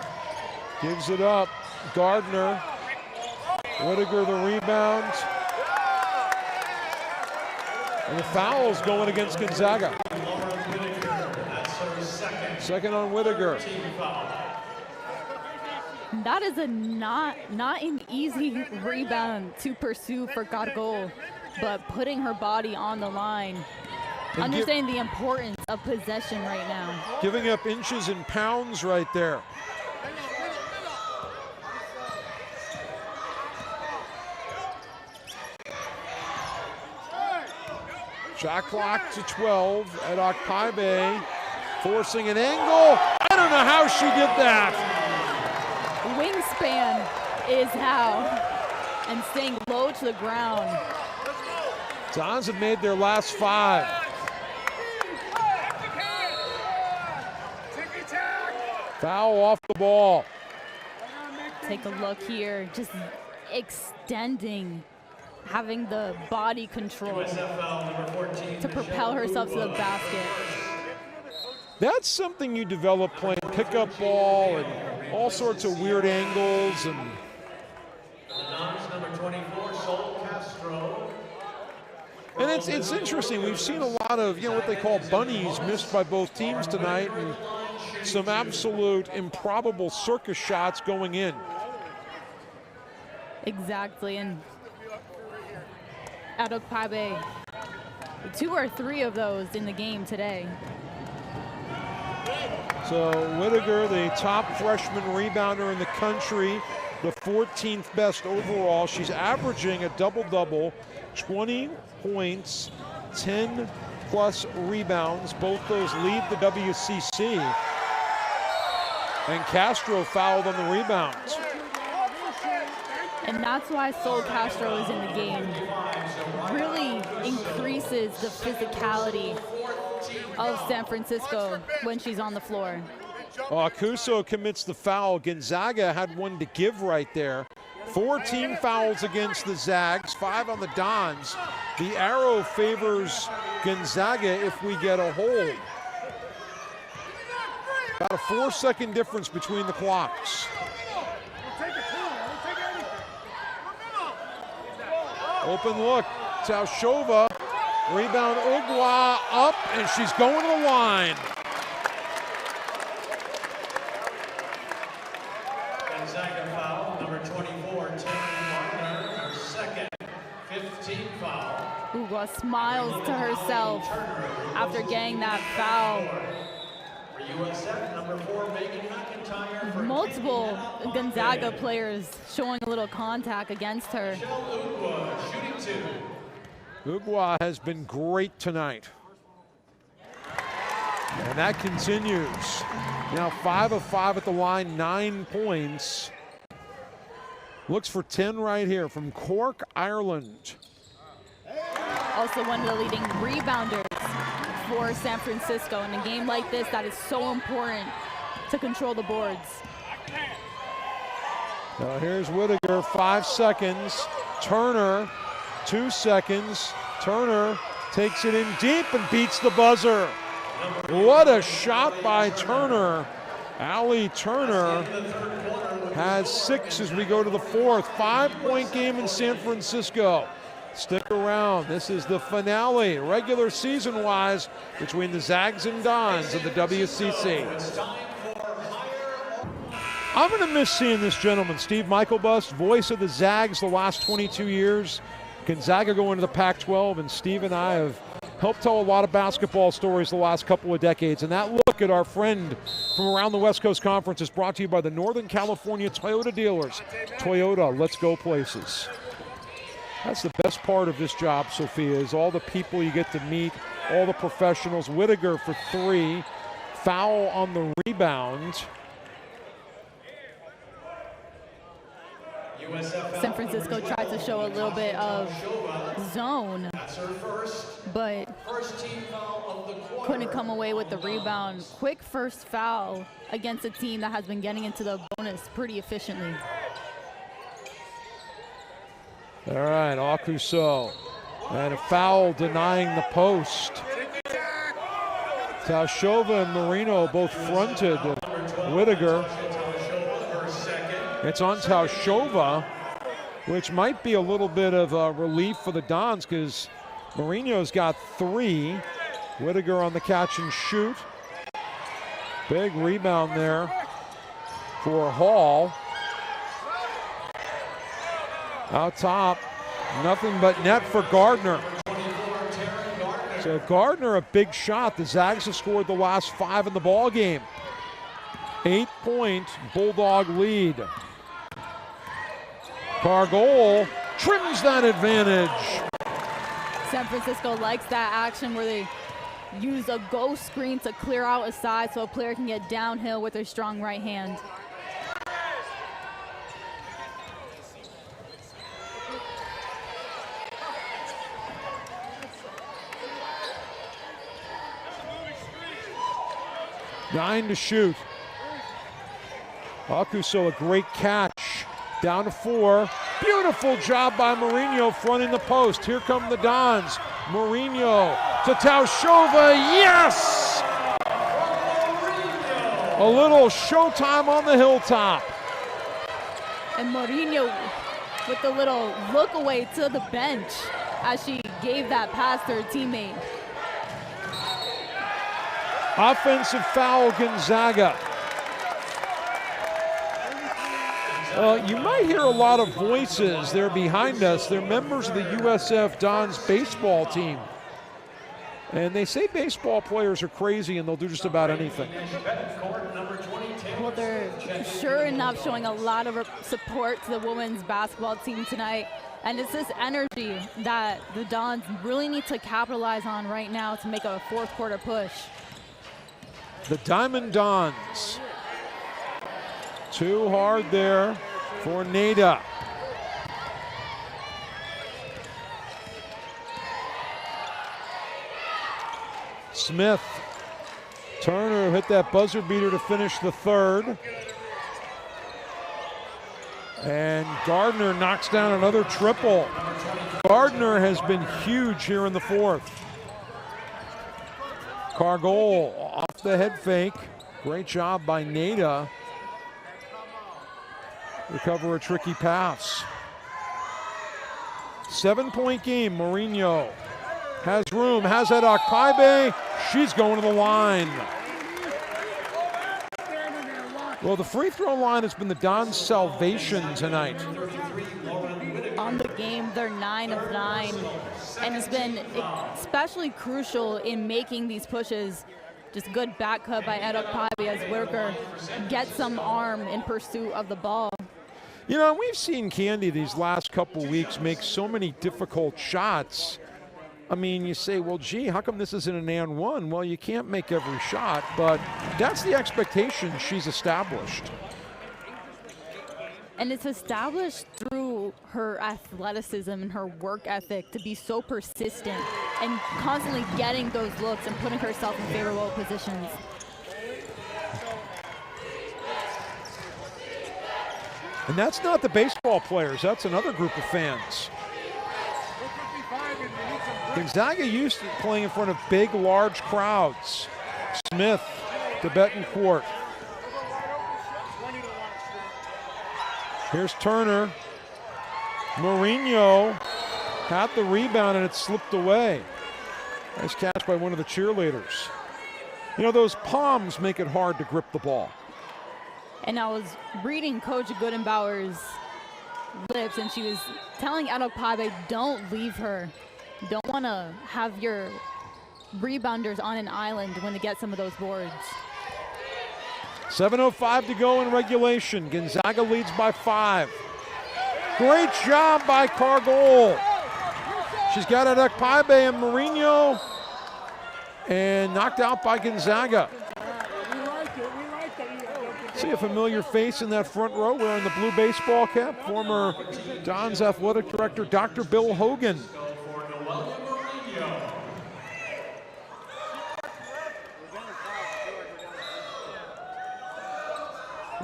Speaker 1: gives it up. Gardner. Whittaker the rebound. And the foul's going against Gonzaga. Second on Whittaker.
Speaker 2: That is a not an easy rebound to pursue for Cargol, but putting her body on the line understanding the importance of possession right now.
Speaker 1: Giving up inches and pounds right there. Shot clock to 12 at Okpaibe, forcing an angle. I don't know how she did that.
Speaker 2: Wingspan is how, and staying low to the ground.
Speaker 1: Dons have made their last 5. Foul off the ball.
Speaker 2: Take a look here, just extending, having the body control to propel herself to the basket.
Speaker 1: That's something you develop playing pickup ball and all sorts of weird angles. And
Speaker 3: number 24, Sol Castro.
Speaker 1: And it's interesting. We've seen a lot of, what they call bunnies missed by both teams tonight, and some absolute improbable circus shots going in.
Speaker 2: Exactly, and at Okpaibe, 2 or 3 of those in the game today.
Speaker 1: So Whittaker, the top freshman rebounder in the country, the 14th best overall. She's averaging a double-double, 20 points, 10 plus rebounds. Both those lead the WCC. And Castro fouled on the rebounds.
Speaker 2: And that's why Sol Castro is in the game. Really increases the physicality of San Francisco when she's on the floor.
Speaker 1: Akuso commits the foul. Gonzaga had one to give right there. 4 team fouls against the Zags, 5 on the Dons. The arrow favors Gonzaga if we get a hold. About a 4-second difference between the clocks. Open look, Taushova, rebound Ugwa up, and she's going to the line.
Speaker 3: Gonzaga foul, number 24, Tammy Wagner, her second 15 foul.
Speaker 2: Ugwa smiles to herself after getting that foul.
Speaker 3: For USF, number 4, Megan McIntyre. For
Speaker 2: Multiple Gonzaga players showing a little contact against her.
Speaker 3: Ugwa, shooting 2.
Speaker 1: Ugwa has been great tonight. And that continues. Now 5 of 5 at the line, 9 points. Looks for 10 right here from Cork, Ireland.
Speaker 2: Also one of the leading rebounders for San Francisco. In a game like this, that is so important to control the boards.
Speaker 1: Now here's Whittaker, 5 seconds. Turner, 2 seconds. Turner takes it in deep and beats the buzzer. What a shot by Turner. Allie Turner has 6 as we go to the 4th. 5-point game in San Francisco. Stick around. This is the finale, regular season-wise, between the Zags and Dons of the WCC. I'm going to miss seeing this gentleman, Steve Michaelbus, voice of the Zags the last 22 years. Gonzaga going to the Pac-12, and Steve and I have helped tell a lot of basketball stories the last couple of decades. And that look at our friend from around the West Coast Conference is brought to you by the Northern California Toyota dealers. Toyota, let's go places. That's the best part of this job, Sophia, is all the people you get to meet, all the professionals. Whittaker for 3, foul on the rebound.
Speaker 2: San Francisco tried to show a little bit of zone, but couldn't come away with the rebound. Quick first foul against a team that has been getting into the bonus pretty efficiently.
Speaker 1: All right, Akuso, and a foul denying the post. Taushova and Marino both fronted Whittaker. It's on Taushova, which might be a little bit of a relief for the Dons because Marino's got 3. Whittaker on the catch and shoot. Big rebound there for Hall. Out top, nothing but net for Gardner. So Gardner, a big shot. The Zags have scored the last 5 in the ball game. 8-point Bulldog lead. Cargol trims that advantage.
Speaker 2: San Francisco likes that action where they use a ghost screen to clear out a side so a player can get downhill with their strong right hand.
Speaker 1: Nine to shoot. Akuso, a great catch. Down to 4. Beautiful job by Mourinho fronting the post. Here come the Dons. Mourinho to Taushova. Yes! A little showtime on the hilltop.
Speaker 2: And Mourinho with a little look away to the bench as she gave that pass to her teammate.
Speaker 1: Offensive foul, Gonzaga. You might hear a lot of voices there behind us. They're members of the USF Dons baseball team. And they say baseball players are crazy and they'll do just about anything.
Speaker 2: Well, they're sure enough showing a lot of support to the women's basketball team tonight. And it's this energy that the Dons really need to capitalize on right now to make a fourth quarter push.
Speaker 1: The Diamond Dons. Too hard there for Nada. Smith. Turner hit that buzzer beater to finish the third. And Gardner knocks down another triple. Gardner has been huge here in the fourth. Cargol off the head fake. Great job by Nada. Recover a tricky pass. 7-point game. Mourinho has room, has that Akpaibe. She's going to the line. Well, the free throw line has been the Dons' salvation tonight.
Speaker 2: On the game, they're 9 of 9, and it's been especially crucial in making these pushes. Just good back cut by Ed Akpaibe as Whitaker gets some arm in pursuit of the ball.
Speaker 1: You know, we've seen Candy these last couple weeks make so many difficult shots. I mean, you say, well, gee, how come this isn't an and one? Well, you can't make every shot, but that's the expectation she's established.
Speaker 2: And it's established through her athleticism and her work ethic to be so persistent and constantly getting those looks and putting herself in favorable positions.
Speaker 1: And that's not the baseball players. That's another group of fans. Gonzaga used to playing in front of big, large crowds. Smith to Betancourt. Here's Turner. Mourinho had the rebound and it slipped away. Nice catch by one of the cheerleaders. You know, those palms make it hard to grip the ball.
Speaker 2: And I was reading Coach Goodenbauer's lips, and she was telling Ed Akpaibe, don't leave her. You don't want to have your rebounders on an island when they get some of those boards.
Speaker 1: 7:05 to go in regulation. Gonzaga leads by 5. Great job by Cargol. She's got it Akpaibe and Mourinho, and knocked out by Gonzaga. See a familiar face in that front row wearing the blue baseball cap, former Dons athletic director, Dr. Bill Hogan.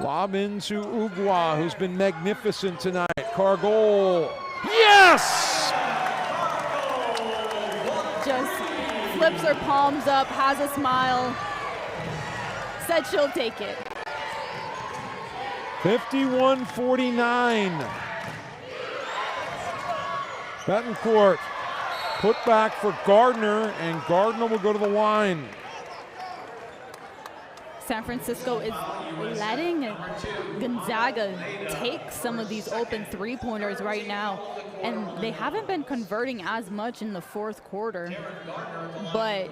Speaker 1: Lob into Ugwa, who's been magnificent tonight. Cargol, yes!
Speaker 2: Just flips her palms up, has a smile, said she'll take it.
Speaker 1: 51-49. Betancourt put back for Gardner, and Gardner will go to the line.
Speaker 2: San Francisco is letting Gonzaga take some of these open three-pointers right now, and they haven't been converting as much in the fourth quarter, but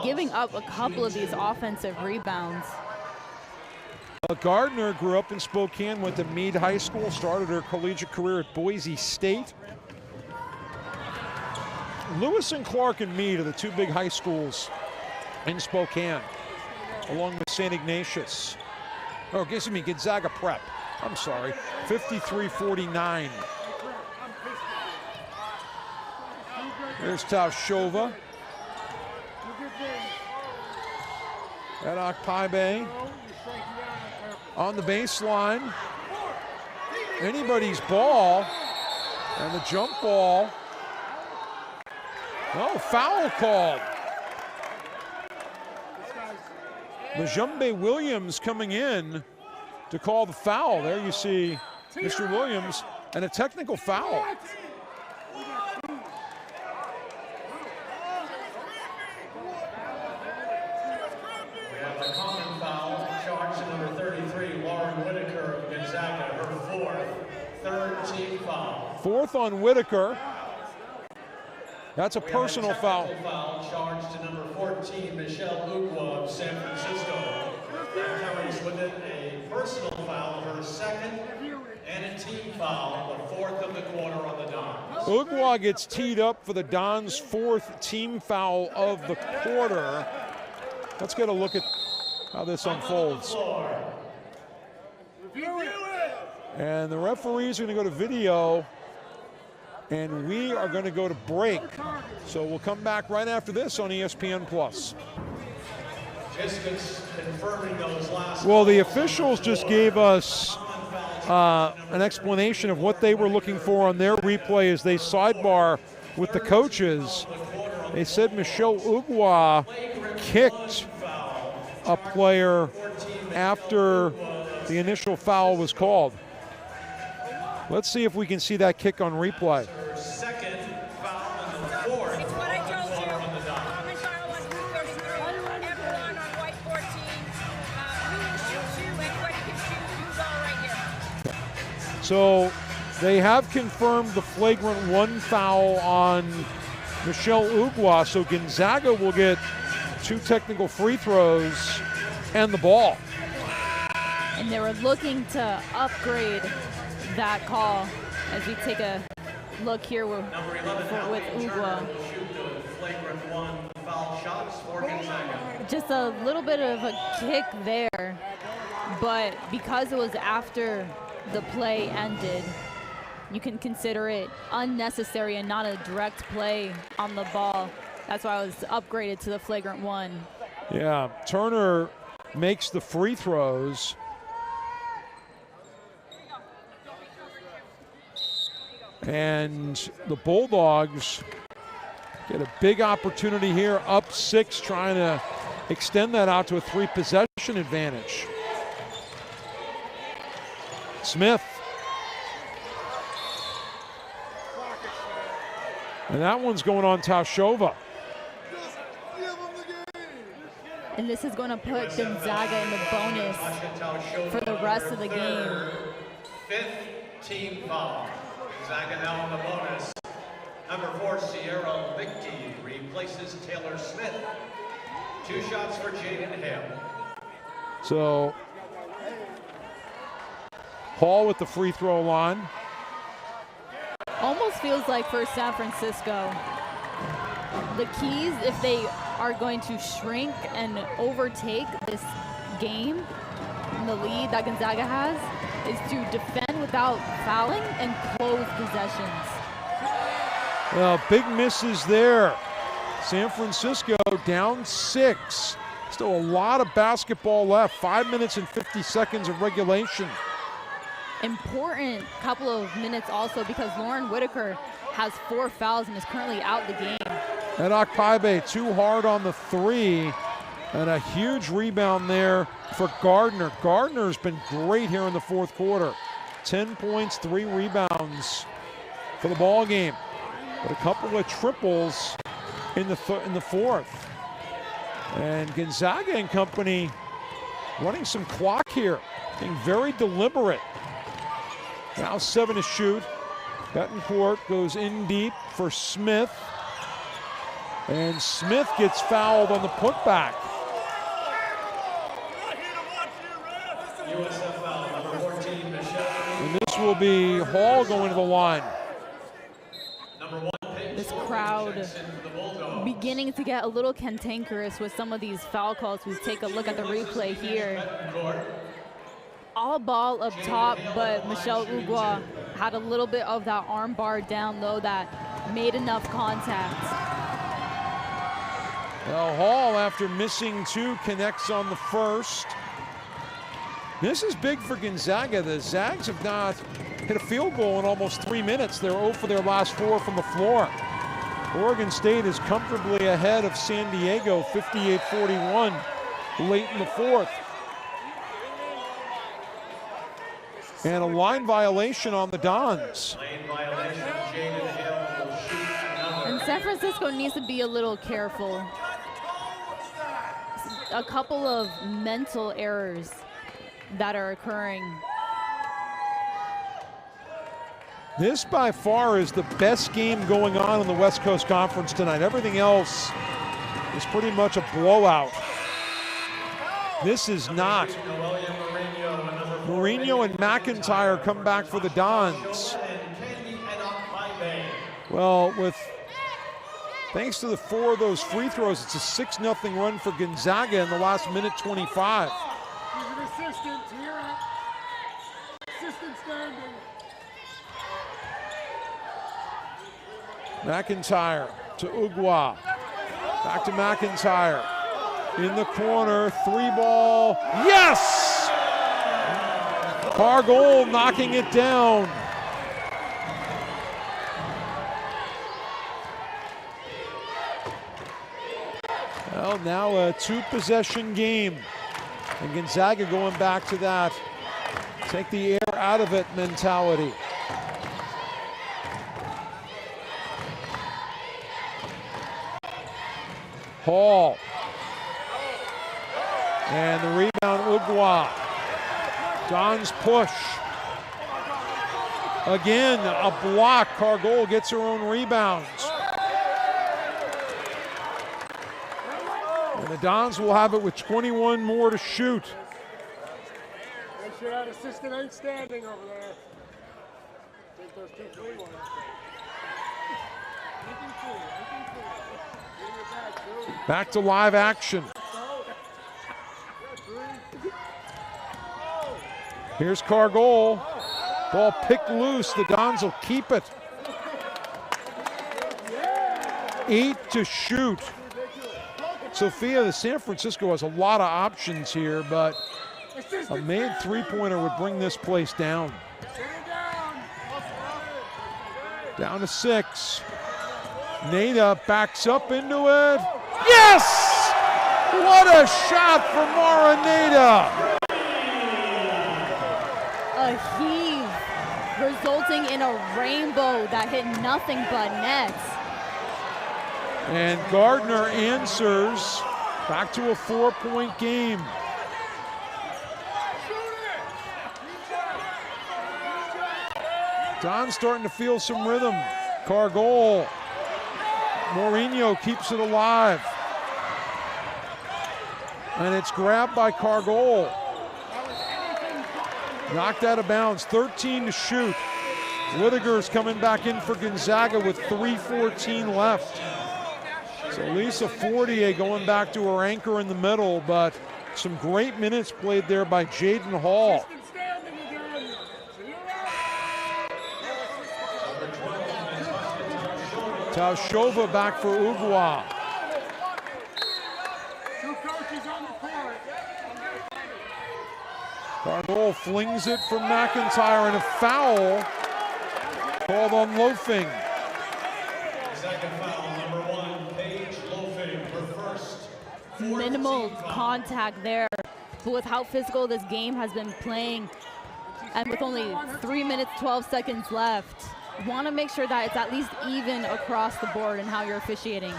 Speaker 2: giving up a couple of these offensive rebounds.
Speaker 1: Gardner grew up in Spokane, went to Meade High School, started her collegiate career at Boise State. Lewis and Clark and Meade are the two big high schools in Spokane, along with St. Ignatius. Oh, excuse me, Gonzaga Prep. I'm sorry, 53-49. There's Taushova. Edok Paibe on the baseline. Anybody's ball. And the jump ball. Oh, foul called. Majumbe Williams coming in to call the foul. There you see Mr. Williams, and a technical foul.
Speaker 3: We have the common foul charged to number 33, Lauren Whitaker of Gonzaga, her third team foul.
Speaker 1: Fourth on Whitaker. That's a personal foul.
Speaker 3: Foul charged to number 14, Michelle Ugwa of San Francisco. That carries with it a personal foul, her second, and a team foul, the fourth of the quarter on the Dons.
Speaker 1: Ugwa gets teed up for the Dons' fourth team foul of the quarter. Let's get a look at how this unfolds. And the referees are going to go to video, and we are going to go to break. So we'll come back right after this on ESPN+.
Speaker 3: Just confirming those last.
Speaker 1: Well, the officials just gave us an explanation of what they were looking for on their replay as they sidebar with the coaches. They said Michelle Ugwa kicked a player after the initial foul was called. Let's see if we can see that kick on replay.
Speaker 3: Second foul and the fourth.
Speaker 4: It's what I told you. Common foul on 233. Everyone on white 14. We will shoot you. Anybody can shoot. You go right here.
Speaker 1: So they have confirmed the flagrant one foul on Michelle Ugwa. So Gonzaga will get 2 technical free throws and the ball.
Speaker 2: And they were looking to upgrade that call as we take a look here with Ugwa. Just a little bit of a kick there, but because it was after the play ended, you can consider it unnecessary and not a direct play on the ball. That's why it was upgraded to the flagrant one.
Speaker 1: Yeah, Turner makes the free throws. And the Bulldogs get a big opportunity here, up 6, trying to extend that out to a 3-possession advantage. Smith. And that one's going on Taushova.
Speaker 2: And this is going to put Gonzaga in the bonus for the rest of the game.
Speaker 3: 5th team foul. Gonzaga now on the bonus. Number 4, Sierra Lichty replaces Taylor Smith. 2 shots for Jaden Hale.
Speaker 1: So Hall with the free throw line.
Speaker 2: Almost feels like for San Francisco, the keys, if they are going to shrink and overtake this game, the lead that Gonzaga has, is to defend without fouling and close possessions.
Speaker 1: Well, big misses there. San Francisco down 6. Still a lot of basketball left. 5 minutes and 50 seconds of regulation.
Speaker 2: Important couple of minutes also because Lauren Whitaker has 4 fouls and is currently out the game.
Speaker 1: Edok Paibe too hard on the 3, and a huge rebound there for Gardner. Gardner's been great here in the fourth quarter. 10 points, 3 rebounds for the ball game, but a couple of triples in the fourth. And Gonzaga and company running some clock here, being very deliberate. Now 7 to shoot. Betancourt goes in deep for Smith. And Smith gets fouled on the putback.
Speaker 3: USF foul, number 14, Michelle.
Speaker 1: And this will be Hall going to the line.
Speaker 3: Number 1, Paige
Speaker 2: This
Speaker 3: Logan
Speaker 2: crowd
Speaker 3: checks in for the Bulldogs.
Speaker 2: beginning to get a little cantankerous with some of these foul calls. We take a look at the replay here.
Speaker 3: Betancourt.
Speaker 2: All ball up top, but Michelle Ugwa had a little bit of that arm bar down low that made enough contact.
Speaker 1: Well, Hall, after missing 2, connects on the first. This is big for Gonzaga. The Zags have not hit a field goal in almost 3 minutes. They're 0 for their last 4 from the floor. Oregon State is comfortably ahead of San Diego, 58-41, late in the fourth. And a line violation on the Dons.
Speaker 3: Lane violation. Jaden Hill will shoot another.
Speaker 2: And San Francisco needs to be a little careful. A couple of mental errors that are occurring.
Speaker 1: This by far is the best game going on in the West Coast Conference tonight. Everything else is pretty much a blowout. This is not. Mourinho and McIntyre come back for the Dons. Well, thanks to the 4 of those free throws, it's a 6-0 run for Gonzaga in the last minute 25. McIntyre to Ugwa. Back to McIntyre. In the corner, 3-ball. Yes! Cargol knocking it down. Well, now a 2-possession game. And Gonzaga going back to that take the air out of it mentality. Hall. And the rebound, Ugwa. Don's push. Again, a block. Cargol gets her own rebounds. And the Dons will have it with 21 more to shoot.
Speaker 5: Make sure that assistant ain't standing over there. Take those 2 free ones.
Speaker 1: Back to live action. Here's Cargol. Ball picked loose. The Dons will keep it. 8 to shoot. Sophia, the San Francisco has a lot of options here, but a made 3-pointer would bring this place down. Down to 6. Nada backs up into it. Yes! What a shot from Mara Nada!
Speaker 2: A heave resulting in a rainbow that hit nothing but nets.
Speaker 1: And Gardner answers. Back to a 4-point game. Don's starting to feel some rhythm. Cargol. Mourinho keeps it alive. And it's grabbed by Cargol. Knocked out of bounds, 13 to shoot. Whittaker's coming back in for Gonzaga with 3:14 left. So Lisa Fortier going back to her anchor in the middle, but some great minutes played there by Jaden Hall. Taushova back for Ugwa. Cargol flings it from McIntyre, and a foul called on loafing.
Speaker 3: Second foul, number 1, Paige loafing, her first.
Speaker 2: Minimal contact there, but with how physical this game has been playing, and with only 3 minutes, 12 seconds left, want to make sure that it's at least even across the board in how you're officiating.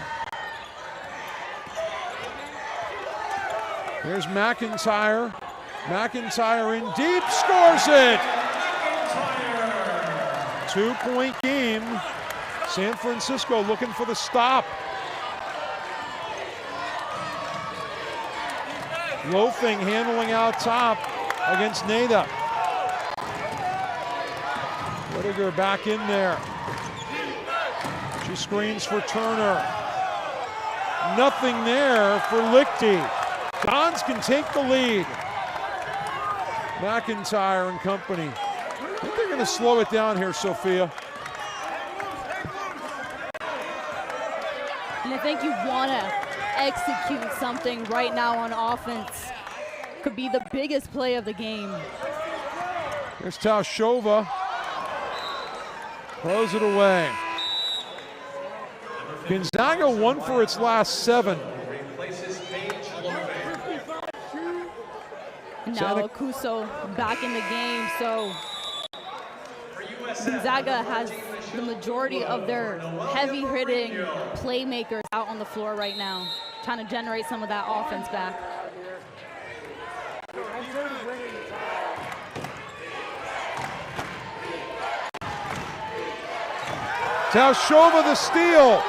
Speaker 1: There's McIntyre. McIntyre in deep, scores it! 2-point game. San Francisco looking for the stop. Loafing handling out top against Nada. Whittaker back in there. She screens for Turner. Nothing there for Lichty. Dons can take the lead. McIntyre and company. I think they're going to slow it down here, Sophia.
Speaker 2: And I think you want to execute something right now on offense. Could be the biggest play of the game.
Speaker 1: Here's Taushova. Throws it away. Gonzaga won for its last 7.
Speaker 2: Now Akuso back in the game, so Gonzaga has the majority of their heavy-hitting playmakers out on the floor right now, trying to generate some of that offense back.
Speaker 1: Taushova the steal.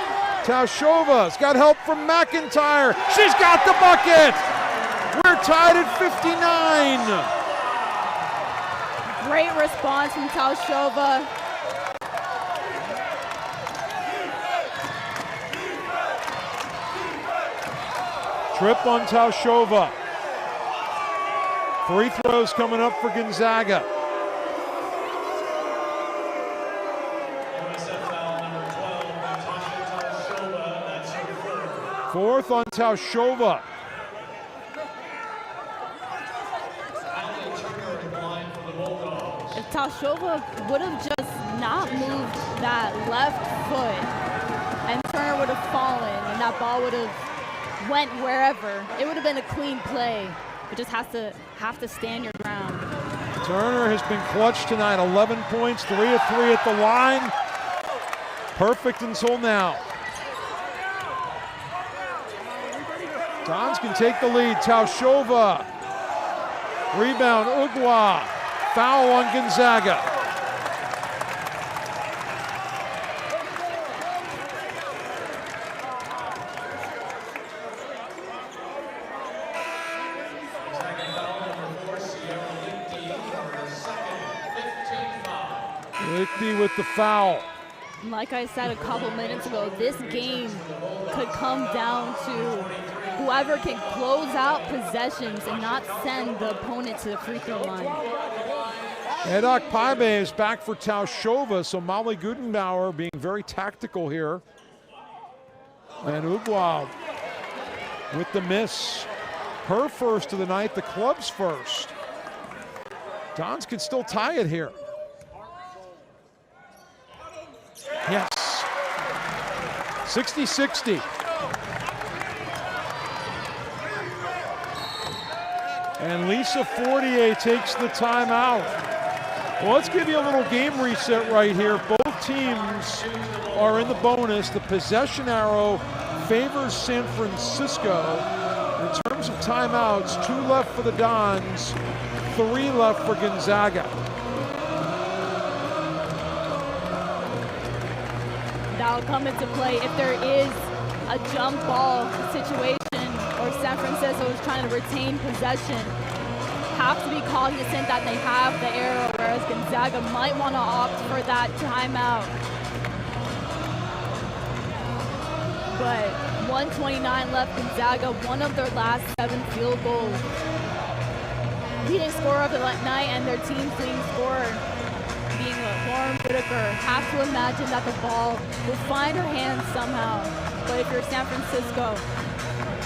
Speaker 1: Taushova's got help from McIntyre. She's got the bucket. We're tied at 59.
Speaker 2: Great response from Taushova.
Speaker 1: Trip on Taushova. Free throws coming up for Gonzaga. Fourth on Taushova.
Speaker 2: If Taushova would have just not moved that left foot and Turner would have fallen and that ball would have went wherever, it would have been a clean play. It just have to stand your ground.
Speaker 1: Turner has been clutch tonight. 11 points, 3 of 3 at the line. Perfect until now. Dons can take the lead. Taushova. Rebound, Ugwa. Foul on Gonzaga. Lichty with the foul.
Speaker 2: Like I said a couple minutes ago, this game could come down to whoever can close out possessions and not send the opponent to the free throw line.
Speaker 1: Edok Paibe is back for Taushova, so Molly Gudenbauer being very tactical here. And Ugwa with the miss. Her first of the night, the club's first. Dons can still tie it here. Yes. 60-60. And Lisa Fortier takes the timeout. Well, let's give you a little game reset right here. Both teams are in the bonus. The possession arrow favors San Francisco. In terms of timeouts, 2 left for the Dons, 3 left for Gonzaga.
Speaker 2: That'll come into play if there is a jump ball situation or San Francisco is trying to retain possession. Have to be cognizant that they have the arrow, whereas Gonzaga might want to opt for that timeout. But 1:29 left. Gonzaga, one of their last 7 field goals. Leading scorer of the night and their team's leading scorer being Lauren Whittaker. Have to imagine that the ball will find her hands somehow. But if you're San Francisco,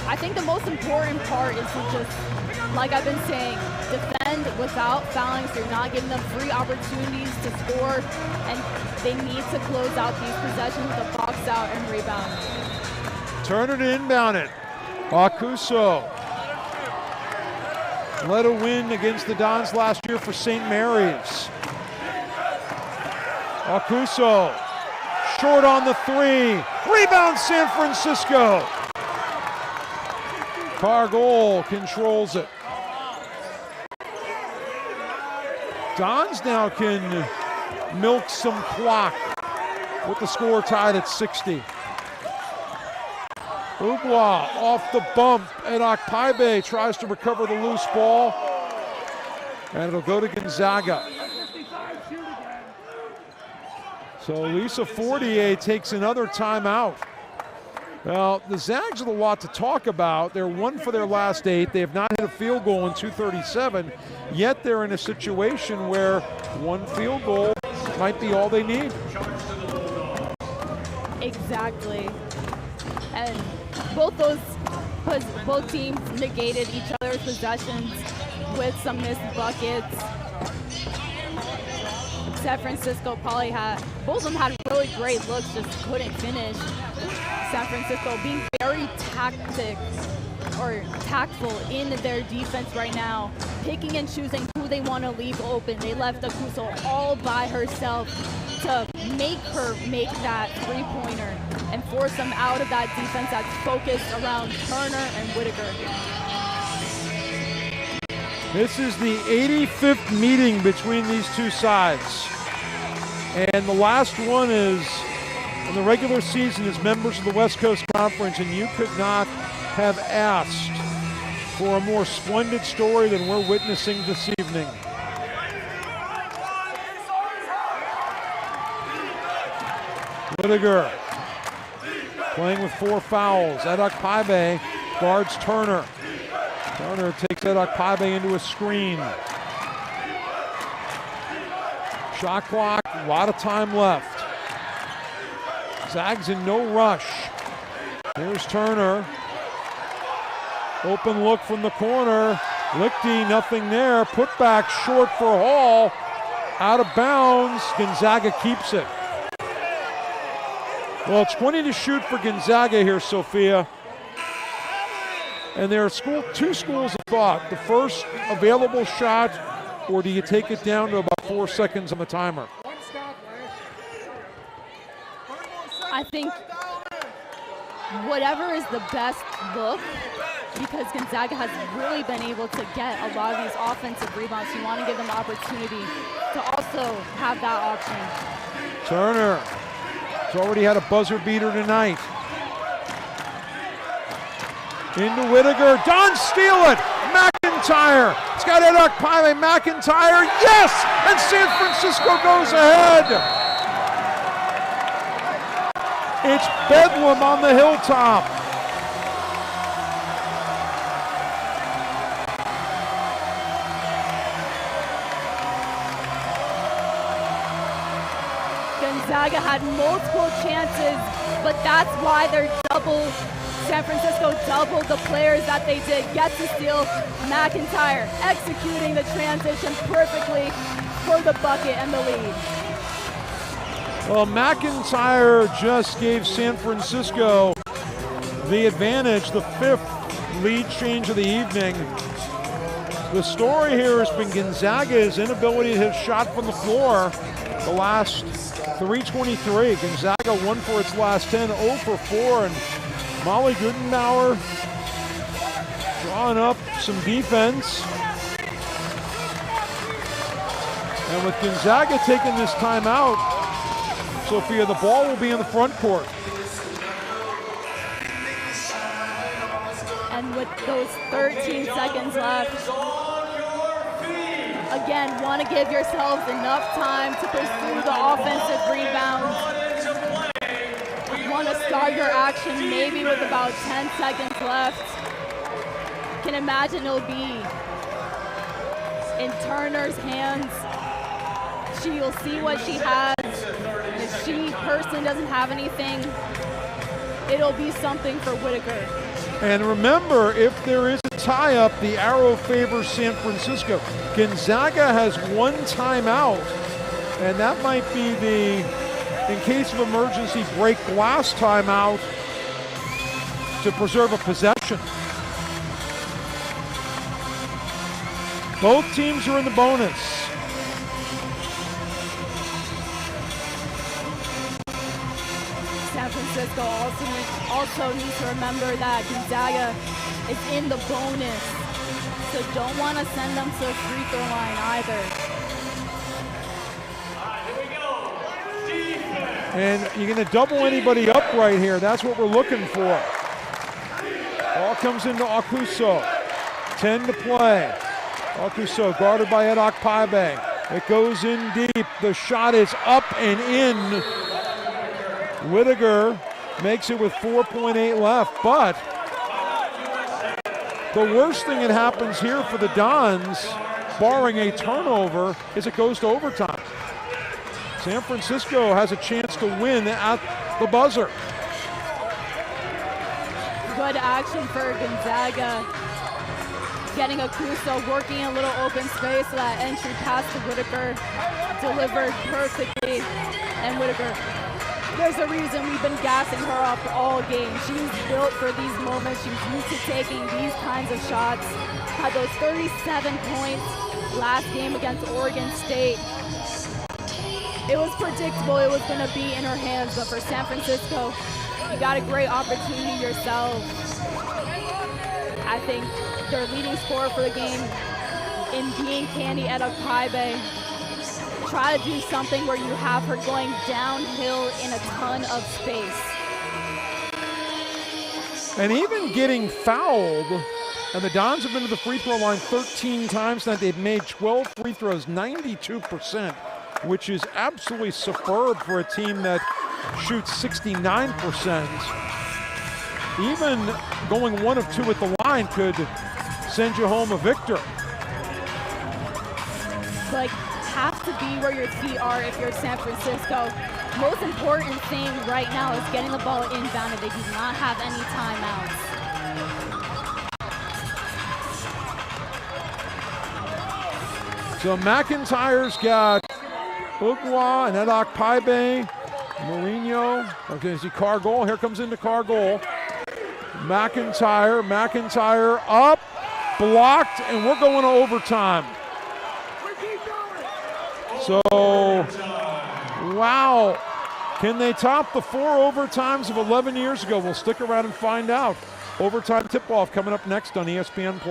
Speaker 2: I think the most important part is to just, like I've been saying, defend without fouling so you're not giving them free opportunities to score, and they need to close out these possessions with a box out and rebound.
Speaker 1: Turner to inbound it. Akuso led a win against the Dons last year for St. Mary's. Akuso, short on the 3. Rebound San Francisco. Cargol controls it. Dons now can milk some clock with the score tied at 60. Ugwa off the bump, and Akpaibe tries to recover the loose ball, and it'll go to Gonzaga. So Lisa Fortier takes another timeout. Well, the Zags have a lot to talk about. They're 1 for their last 8. They have not hit a field goal in 2:37, yet they're in a situation where one field goal might be all they need.
Speaker 2: Exactly. And both teams negated each other's possessions with some missed buckets. San Francisco probably both of them had really great looks, just couldn't finish. San Francisco being very tactful in their defense right now, picking and choosing who they want to leave open. They left Akuso all by herself to make her make that three-pointer and force them out of that defense that's focused around Turner and Whitaker.
Speaker 1: This is the 85th meeting between these two sides. And the last one is in the regular season as members of the West Coast Conference, and you could not have asked for a more splendid story than we're witnessing this evening. Whitaker playing with 4 fouls. Edokpaibe guards Turner. Turner takes Edokpaibe into a screen. Shot clock, a lot of time left. Zags in no rush. Here's Turner. Open look from the corner. Lichty, nothing there. Put back short for Hall. Out of bounds. Gonzaga keeps it. Well, 20 to shoot for Gonzaga here, Sophia. And there are two schools of thought. The first available shot, or do you take it down to about 4 seconds on the timer?
Speaker 2: I think whatever is the best look, because Gonzaga has really been able to get a lot of these offensive rebounds. You want to give them the opportunity to also have that option.
Speaker 1: Turner has already had a buzzer beater tonight. Into Whitaker, Dons steal it! McIntyre, it's got Edokpaibe, McIntyre, yes! And San Francisco goes ahead! It's bedlam on the hilltop.
Speaker 2: Gonzaga had multiple chances, but that's why San Francisco doubled the players that they did. Gets to steal. McIntyre executing the transition perfectly for the bucket and the lead.
Speaker 1: Well, McIntyre just gave San Francisco the advantage, the 5th lead change of the evening. The story here has been Gonzaga's inability to hit shot from the floor the last 3:23. Gonzaga 1 for its last 10, 0 for 4, and Molly Gudenbauer drawing up some defense. And with Gonzaga taking this timeout, Sophia, the ball will be in the front court.
Speaker 2: And with those 13 seconds left, again, want to give yourselves enough time to pursue the offensive rebound. Want to start your action maybe with about 10 seconds left. Can imagine it'll be in Turner's hands. She'll see what she has. If she personally doesn't have anything, it'll be something for Whitaker.
Speaker 1: And remember, if there is a tie-up, the arrow favors San Francisco. Gonzaga has 1 timeout, and that might be the, in case of emergency, break glass timeout to preserve a possession. Both teams are in the bonus.
Speaker 2: San Francisco also needs to remember that Gonzaga is in the bonus, so don't want to send them to the free throw line either.
Speaker 1: And you're going to double anybody up right here. That's what we're looking for. Ball comes into Akuso. 10 to play. Akuso guarded by Edok Paibe. It goes in deep. The shot is up and in. Whittaker makes it with 4.8 left, but the worst thing that happens here for the Dons, barring a turnover, is it goes to overtime. San Francisco has a chance to win at the buzzer.
Speaker 2: Good action for Gonzaga. Getting Akuso working in a little open space, so that entry pass to Whittaker delivered perfectly. And Whittaker, there's a reason we've been gassing her up all game. She's built for these moments. She's used to taking these kinds of shots. Had those 37 points last game against Oregon State. It was predictable it was going to be in her hands, but for San Francisco, you got a great opportunity yourself. I think their leading scorer for the game in being Candy Edok Paibe. Try to do something where you have her going downhill in a ton of space.
Speaker 1: And even getting fouled, and the Dons have been to the free throw line 13 times now. They've made 12 free throws, 92%, which is absolutely superb for a team that shoots 69%. Even going 1 of 2 at the line could send you home a victor.
Speaker 2: Like, have to be where your feet are if you're San Francisco. Most important thing right now is getting the ball inbound, and they do not have any timeouts.
Speaker 1: So McIntyre's got Ugwa and Edok Paibe, Mourinho. Okay, see Cargol. Here comes into Cargol. McIntyre up, blocked, and we're going to overtime. So, wow. Can they top the 4 overtimes of 11 years ago? We'll stick around and find out. Overtime tip-off coming up next on ESPN+.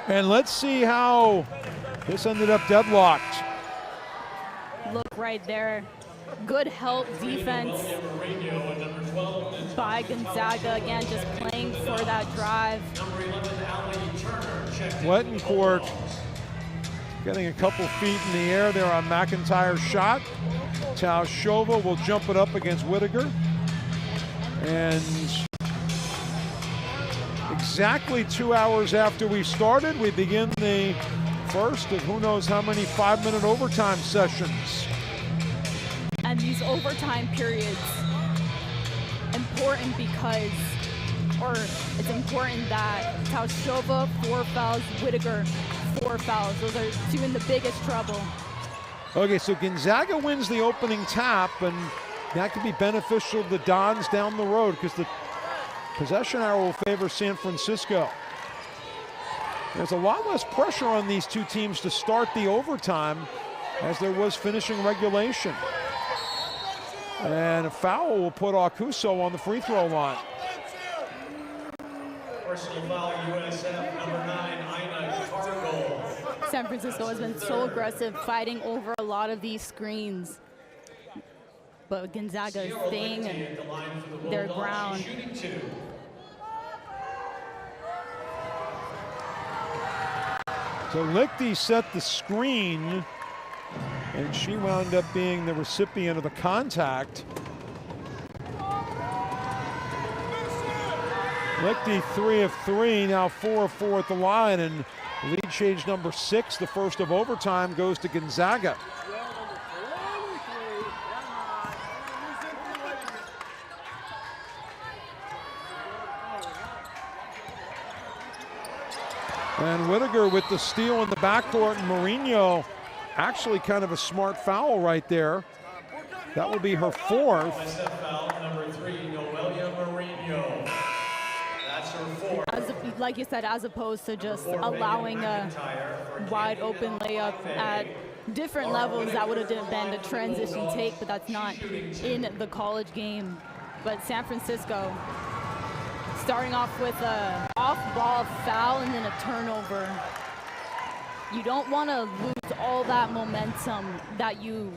Speaker 1: And let's see how this ended up deadlocked.
Speaker 2: Look right there. Good help defense by Gonzaga. Again, just playing for that drive.
Speaker 1: Lettencourt getting a couple feet in the air there on McIntyre's shot. Taushova will jump it up against Whittaker. And exactly 2 hours after we started, we begin the first of who knows how many 5-minute overtime sessions.
Speaker 2: And these overtime periods, important because, or it's important that Taushova 4 fouls, Whittaker 4 fouls. Those are 2 in the biggest trouble.
Speaker 1: Okay, so Gonzaga wins the opening tap, and that could be beneficial to the Dons down the road because the possession arrow will favor San Francisco. There's a lot less pressure on these 2 teams to start the overtime as there was finishing regulation. And a foul will put Akuso on the free throw line.
Speaker 3: Personal foul, USF, number 9, Ina Cargill.
Speaker 2: San Francisco has been so aggressive, fighting over a lot of these screens. But Gonzaga is staying their ground.
Speaker 1: So Lichty set the screen, and she wound up being the recipient of the contact. Lichty 3 of 3, now 4 of 4 at the line, and lead change number 6, the first of overtime, goes to Gonzaga. And Whittaker with the steal in the backcourt, and Mourinho actually kind of a smart foul right there. That will be her 4th.
Speaker 3: USF foul, number 3, Noelia Mourinho. That's her 4th.
Speaker 2: Like you said, as opposed to just allowing a wide open layup at different levels, that would have been a transition take, but that's not in the college game. But San Francisco starting off with a off-ball foul and then a turnover. You don't want to lose it's all that momentum that you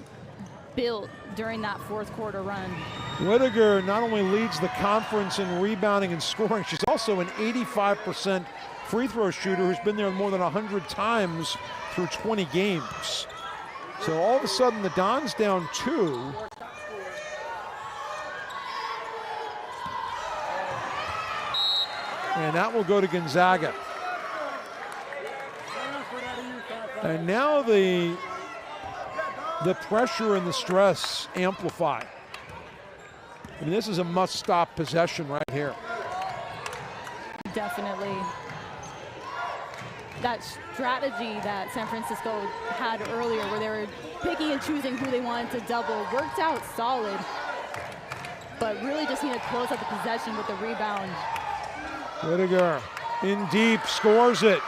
Speaker 2: built during that fourth quarter run.
Speaker 1: Whittaker not only leads the conference in rebounding and scoring, she's also an 85% free throw shooter who's been there more than 100 times through 20 games. So all of a sudden the Dons down 2. And that will go to Gonzaga. And now the pressure and the stress amplify. I mean, this is a must-stop possession right here.
Speaker 2: Definitely. That strategy that San Francisco had earlier where they were picking and choosing who they wanted to double worked out solid, but really just need to close out the possession with the rebound.
Speaker 1: Whittaker in deep, scores it.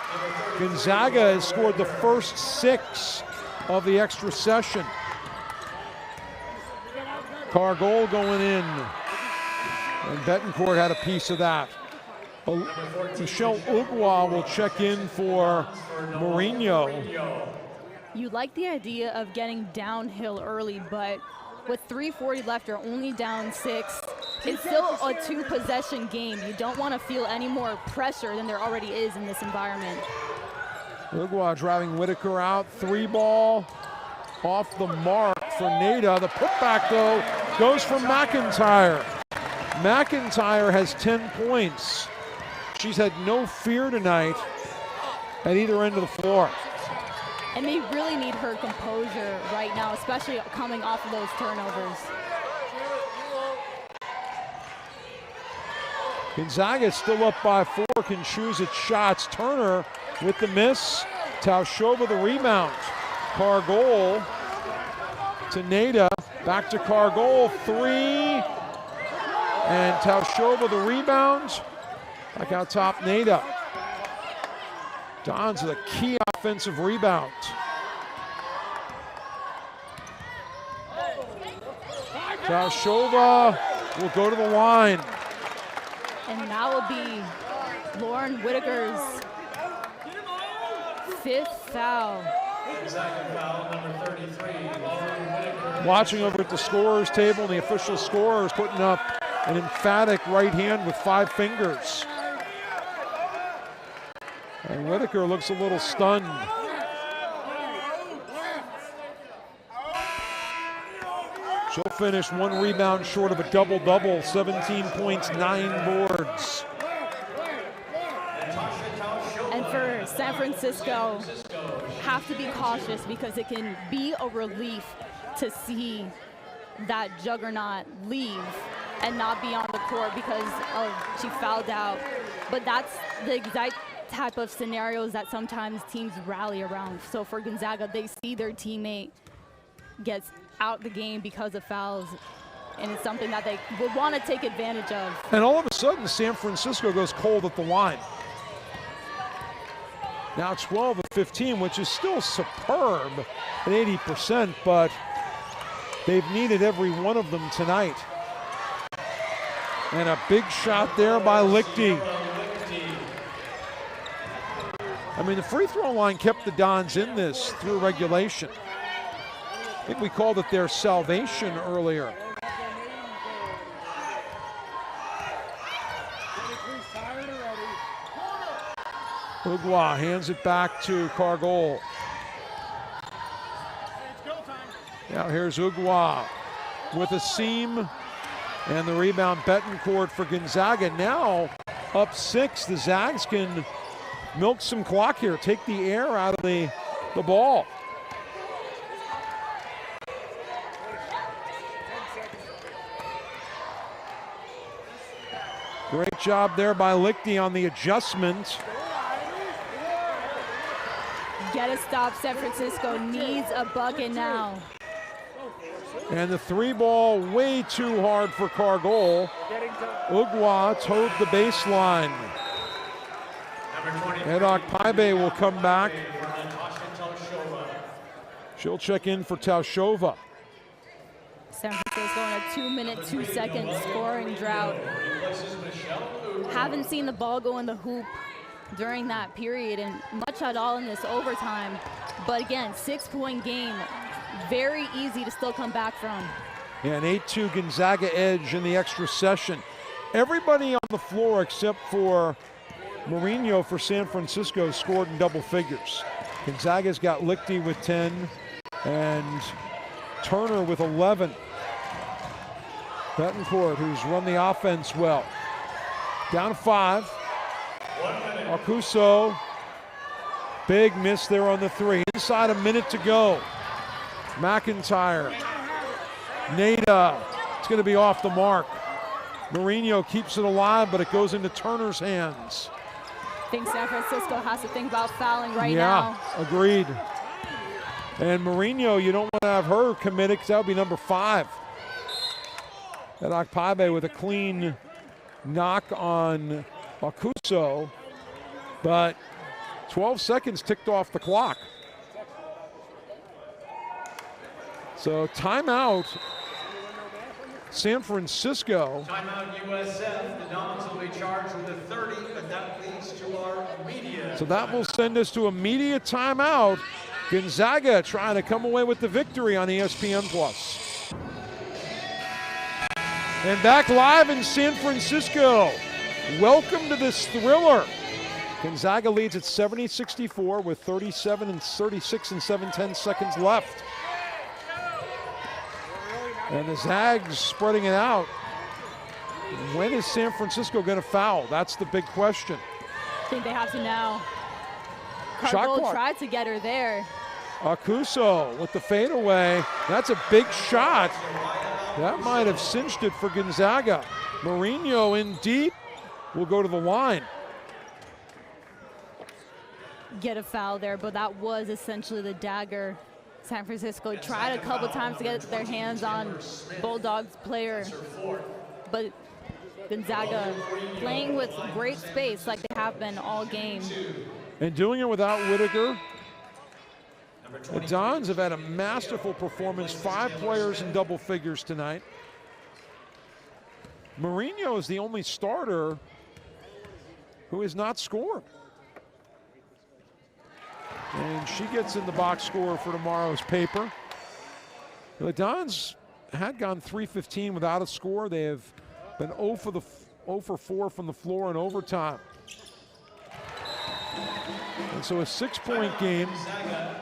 Speaker 1: Gonzaga has scored the first 6 of the extra session. Cargol going in, and Betancourt had a piece of that. Michelle Ugwa will check in for Mourinho.
Speaker 2: You like the idea of getting downhill early, but with 3:40 left, you're only down 6. It's still a 2-possession game. You don't want to feel any more pressure than there already is in this environment.
Speaker 1: Ugwa driving Whittaker out. 3-ball off the mark for Nada. The putback, though, goes from McIntyre. McIntyre has 10 points. She's had no fear tonight at either end of the floor.
Speaker 2: And they really need her composure right now, especially coming off of those turnovers.
Speaker 1: Gonzaga is still up by 4, can choose its shots. Turner with the miss. Taushova the rebound. Cargol to Nada. Back to Cargol. 3. And Taushova the rebound. Back out top, Nada. Dons with a key offensive rebound. Taushova will go to the line.
Speaker 2: And that will be Lauren Whittaker's 5th foul.
Speaker 1: Watching over at the scorer's table, and the official scorer is putting up an emphatic right hand with 5 fingers. And Whittaker looks a little stunned. She'll finish 1 rebound short of a double-double, 17 points, 9 boards.
Speaker 2: And for San Francisco, have to be cautious because it can be a relief to see that juggernaut leave and not be on the court because she fouled out. But that's the exact type of scenarios that sometimes teams rally around. So for Gonzaga, they see their teammate gets out the game because of fouls, and it's something that they would want to take advantage of.
Speaker 1: And all of a sudden, San Francisco goes cold at the line. Now 12 of 15, which is still superb at 80%, but they've needed every one of them tonight. And a big shot there by Lichty. I mean, the free throw line kept the Dons in this through regulation. I think we called it their salvation earlier. Ugwa hands it back to Cargol. Now here's Ugwa with a seam, and the rebound Betancourt for Gonzaga. Now up 6, the Zags can milk some clock here, take the air out of the ball. Great job there by Lichty on the adjustment.
Speaker 2: Get a stop. San Francisco needs a bucket now.
Speaker 1: And the 3-ball way too hard for Cargol. Ugwa towed the baseline. Edok Paibe will come back. She'll check in for Taushova.
Speaker 2: San Francisco in a 2-minute, 2-second scoring drought. Haven't seen the ball go in the hoop during that period and much at all in this overtime. But again, 6-point game, very easy to still come back from.
Speaker 1: Yeah, an 8-2 Gonzaga edge in the extra session. Everybody on the floor except for Mourinho for San Francisco scored in double figures. Gonzaga's got Lichty with 10 and Turner with 11. Betancourt, who's run the offense well. Down to 5. Akuso, big miss there on the 3. Inside a minute to go. McIntyre, Nada, it's going to be off the mark. Mourinho keeps it alive, but it goes into Turner's hands.
Speaker 2: I think San Francisco has to think about fouling right now.
Speaker 1: Yeah, agreed. And Mourinho, you don't want to have her committed because that would be number 5. And Akpaibe with a clean knock on Akuso, but 12 seconds ticked off the clock. So timeout, San Francisco.
Speaker 3: Timeout USF. The Dons will be charged with a 30, but that leads to our immediate.
Speaker 1: So that will send us to immediate timeout. Gonzaga trying to come away with the victory on ESPN+. And back live in San Francisco. Welcome to this thriller. Gonzaga leads at 70-64 with 37 and 36 and 7/10 seconds left. And the Zags spreading it out. When is San Francisco going to foul? That's the big question.
Speaker 2: I think they have to now.
Speaker 1: Shot
Speaker 2: Cargill
Speaker 1: clock.
Speaker 2: tried to get her there.
Speaker 1: Akuso with the fadeaway. That's a big shot. That might have cinched it for Gonzaga. Mourinho in deep will go to the line.
Speaker 2: Get a foul there, but that was essentially the dagger. San Francisco tried a couple times to get their hands on Bulldogs player, but Gonzaga playing with great space like they have been all game.
Speaker 1: And doing it without Whitaker. The Dons have had a masterful performance. 5 players in double figures tonight. Mourinho is the only starter who has not scored. And she gets in the box score for tomorrow's paper. The Dons had gone 3-15 without a score. They have been 0 for 4 from the floor in overtime. And so a 6-point game,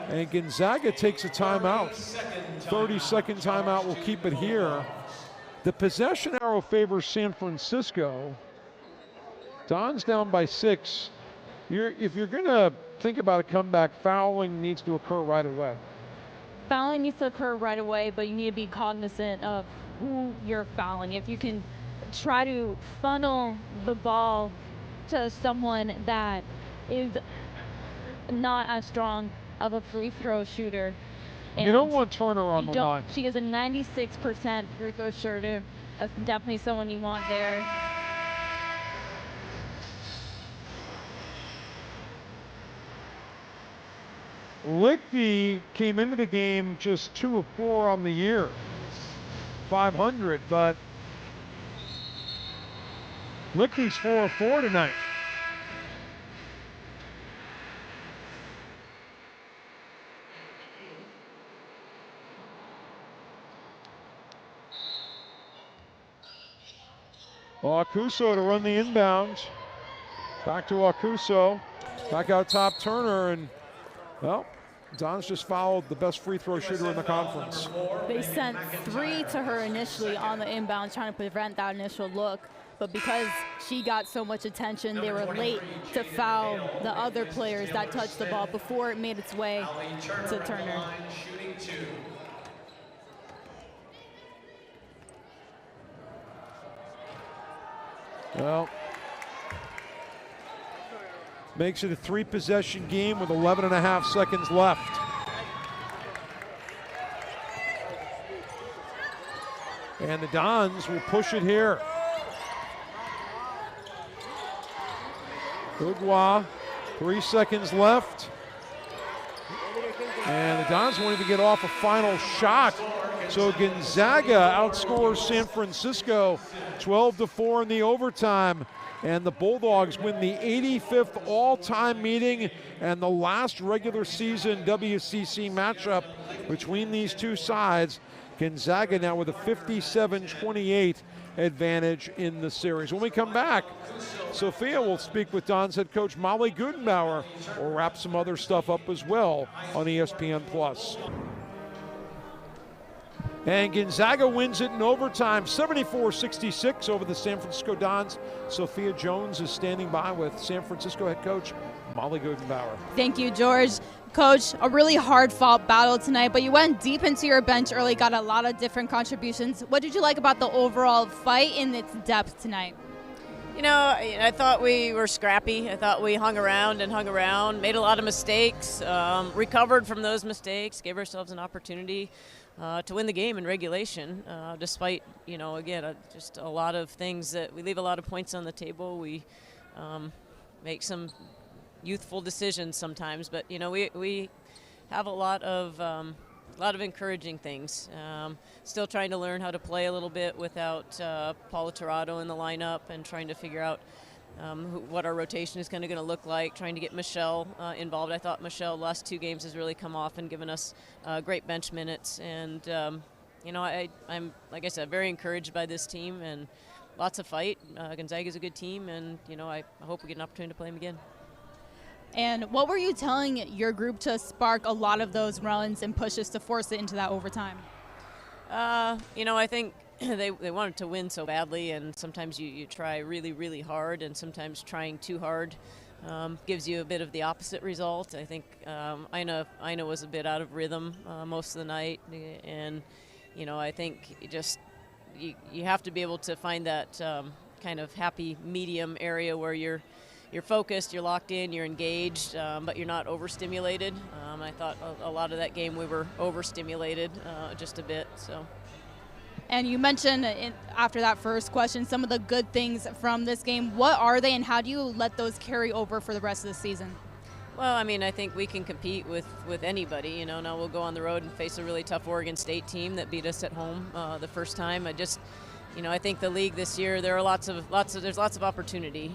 Speaker 1: and Gonzaga takes a timeout. 30-second timeout will keep it here. The possession arrow favors San Francisco. Dons down by 6. If you're going to think about a comeback, fouling needs to occur right away.
Speaker 2: Fouling needs to occur right away, but you need to be cognizant of who you're fouling. If you can try to funnel the ball to someone that is not as strong of a free throw shooter.
Speaker 1: You don't want Turner on the line.
Speaker 2: She is a 96% free throw shooter. That's definitely someone you want there.
Speaker 1: Lichty came into the game just 2 of 4 on the year, 500, but Lichty's 4 of 4 tonight. Akuso to run the inbound. Back to Akuso. Back out top Turner, and well, Don's just fouled the best free throw shooter in the conference.
Speaker 2: They sent 3 to her initially on the inbound, trying to prevent that initial look. But because she got so much attention, they were late to foul the other players that touched the ball before it made its way to Turner.
Speaker 1: Well, makes it a 3-possession game with 11.5 seconds left. And the Dons will push it here. Ugwa, 3 seconds left. And the Dons won't even get off a final shot So Gonzaga outscores San Francisco 12-4 in the overtime. And the Bulldogs win the 85th all-time meeting and the last regular season WCC matchup between these two sides. Gonzaga now with a 57-28 advantage in the series. When we come back, Sophia will speak with Don's head coach Molly Gutenbauer. We'll wrap some other stuff up as well on ESPN+. And Gonzaga wins it in overtime, 74-66 over the San Francisco Dons. Sophia Jones is standing by with San Francisco head coach Molly Gutenbauer.
Speaker 2: Thank you, George. Coach, a really hard-fought battle tonight, but you went deep into your bench early, got a lot of different contributions. What did you like about the overall fight in its depth tonight?
Speaker 6: You know, I thought we were scrappy. I thought we hung around, made a lot of mistakes, recovered from those mistakes, gave ourselves an opportunity to win the game in regulation, despite, you know, again, just a lot of things that we leave a lot of points on the table. We make some youthful decisions sometimes, but, you know, we have a lot of encouraging things. Still trying to learn how to play a little bit without Paula Tirado in the lineup and trying to figure out what our rotation is kind of going to look like, trying to get Michelle involved. I thought Michelle the last two games has really come off and given us great bench minutes. And, you know, I'm, like I said, very encouraged by this team and lots of fight. Gonzaga is a good team, and, you know, I hope we get an opportunity to play them again.
Speaker 2: And what were you telling your group to spark a lot of those runs and pushes to force it into that overtime?
Speaker 6: You know, I think they wanted to win so badly, and sometimes you try really, really hard, and sometimes trying too hard gives you a bit of the opposite result. I think Ina was a bit out of rhythm most of the night, and, you know, I think you have to be able to find that kind of happy medium area where you're focused, you're locked in, you're engaged, but you're not overstimulated. I thought a lot of that game we were overstimulated just a bit. So.
Speaker 2: And you mentioned after that first question some of the good things from this game. What are they, and how do you let those carry over for the rest of the season?
Speaker 6: Well, I mean, I think we can compete with anybody. You know, now we'll go on the road and face a really tough Oregon State team that beat us at home the first time. You know, I think the league this year, there's lots of opportunity,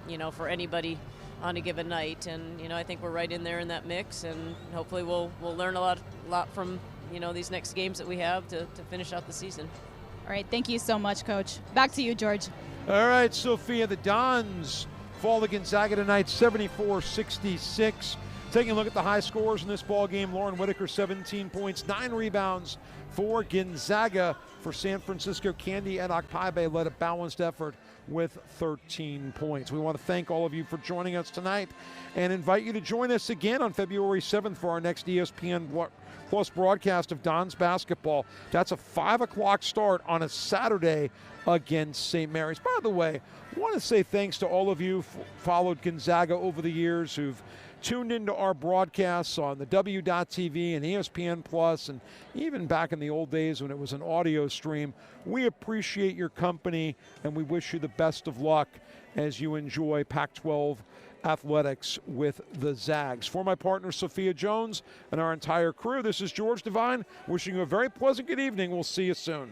Speaker 6: you know, for anybody on a given night, and, you know, I think we're right in there in that mix, and hopefully we'll learn a lot from, you know, these next games that we have to finish out the season.
Speaker 2: All right, thank you so much, Coach. Back to you, George.
Speaker 1: All right, Sophia, the Dons fall to Gonzaga tonight, 74-66. Taking a look at the high scores in this ball game, Lauren Whitaker, 17 points, 9 rebounds for Gonzaga. For San Francisco, Candy Edokpaibe led a balanced effort with 13 points. We want to thank all of you for joining us tonight and invite you to join us again on February 7th for our next ESPN Plus broadcast of Dons basketball. That's a 5 o'clock start on a Saturday against St. Mary's. By the way, I want to say thanks to all of you who followed Gonzaga over the years, who've tuned into our broadcasts on the W.TV and ESPN Plus, and even back in the old days when it was an audio stream. We appreciate your company, and we wish you the best of luck as you enjoy Pac-12 athletics with the Zags. For my partner Sophia Jones and our entire crew, this is George Devine wishing you a very pleasant good evening. We'll see you soon.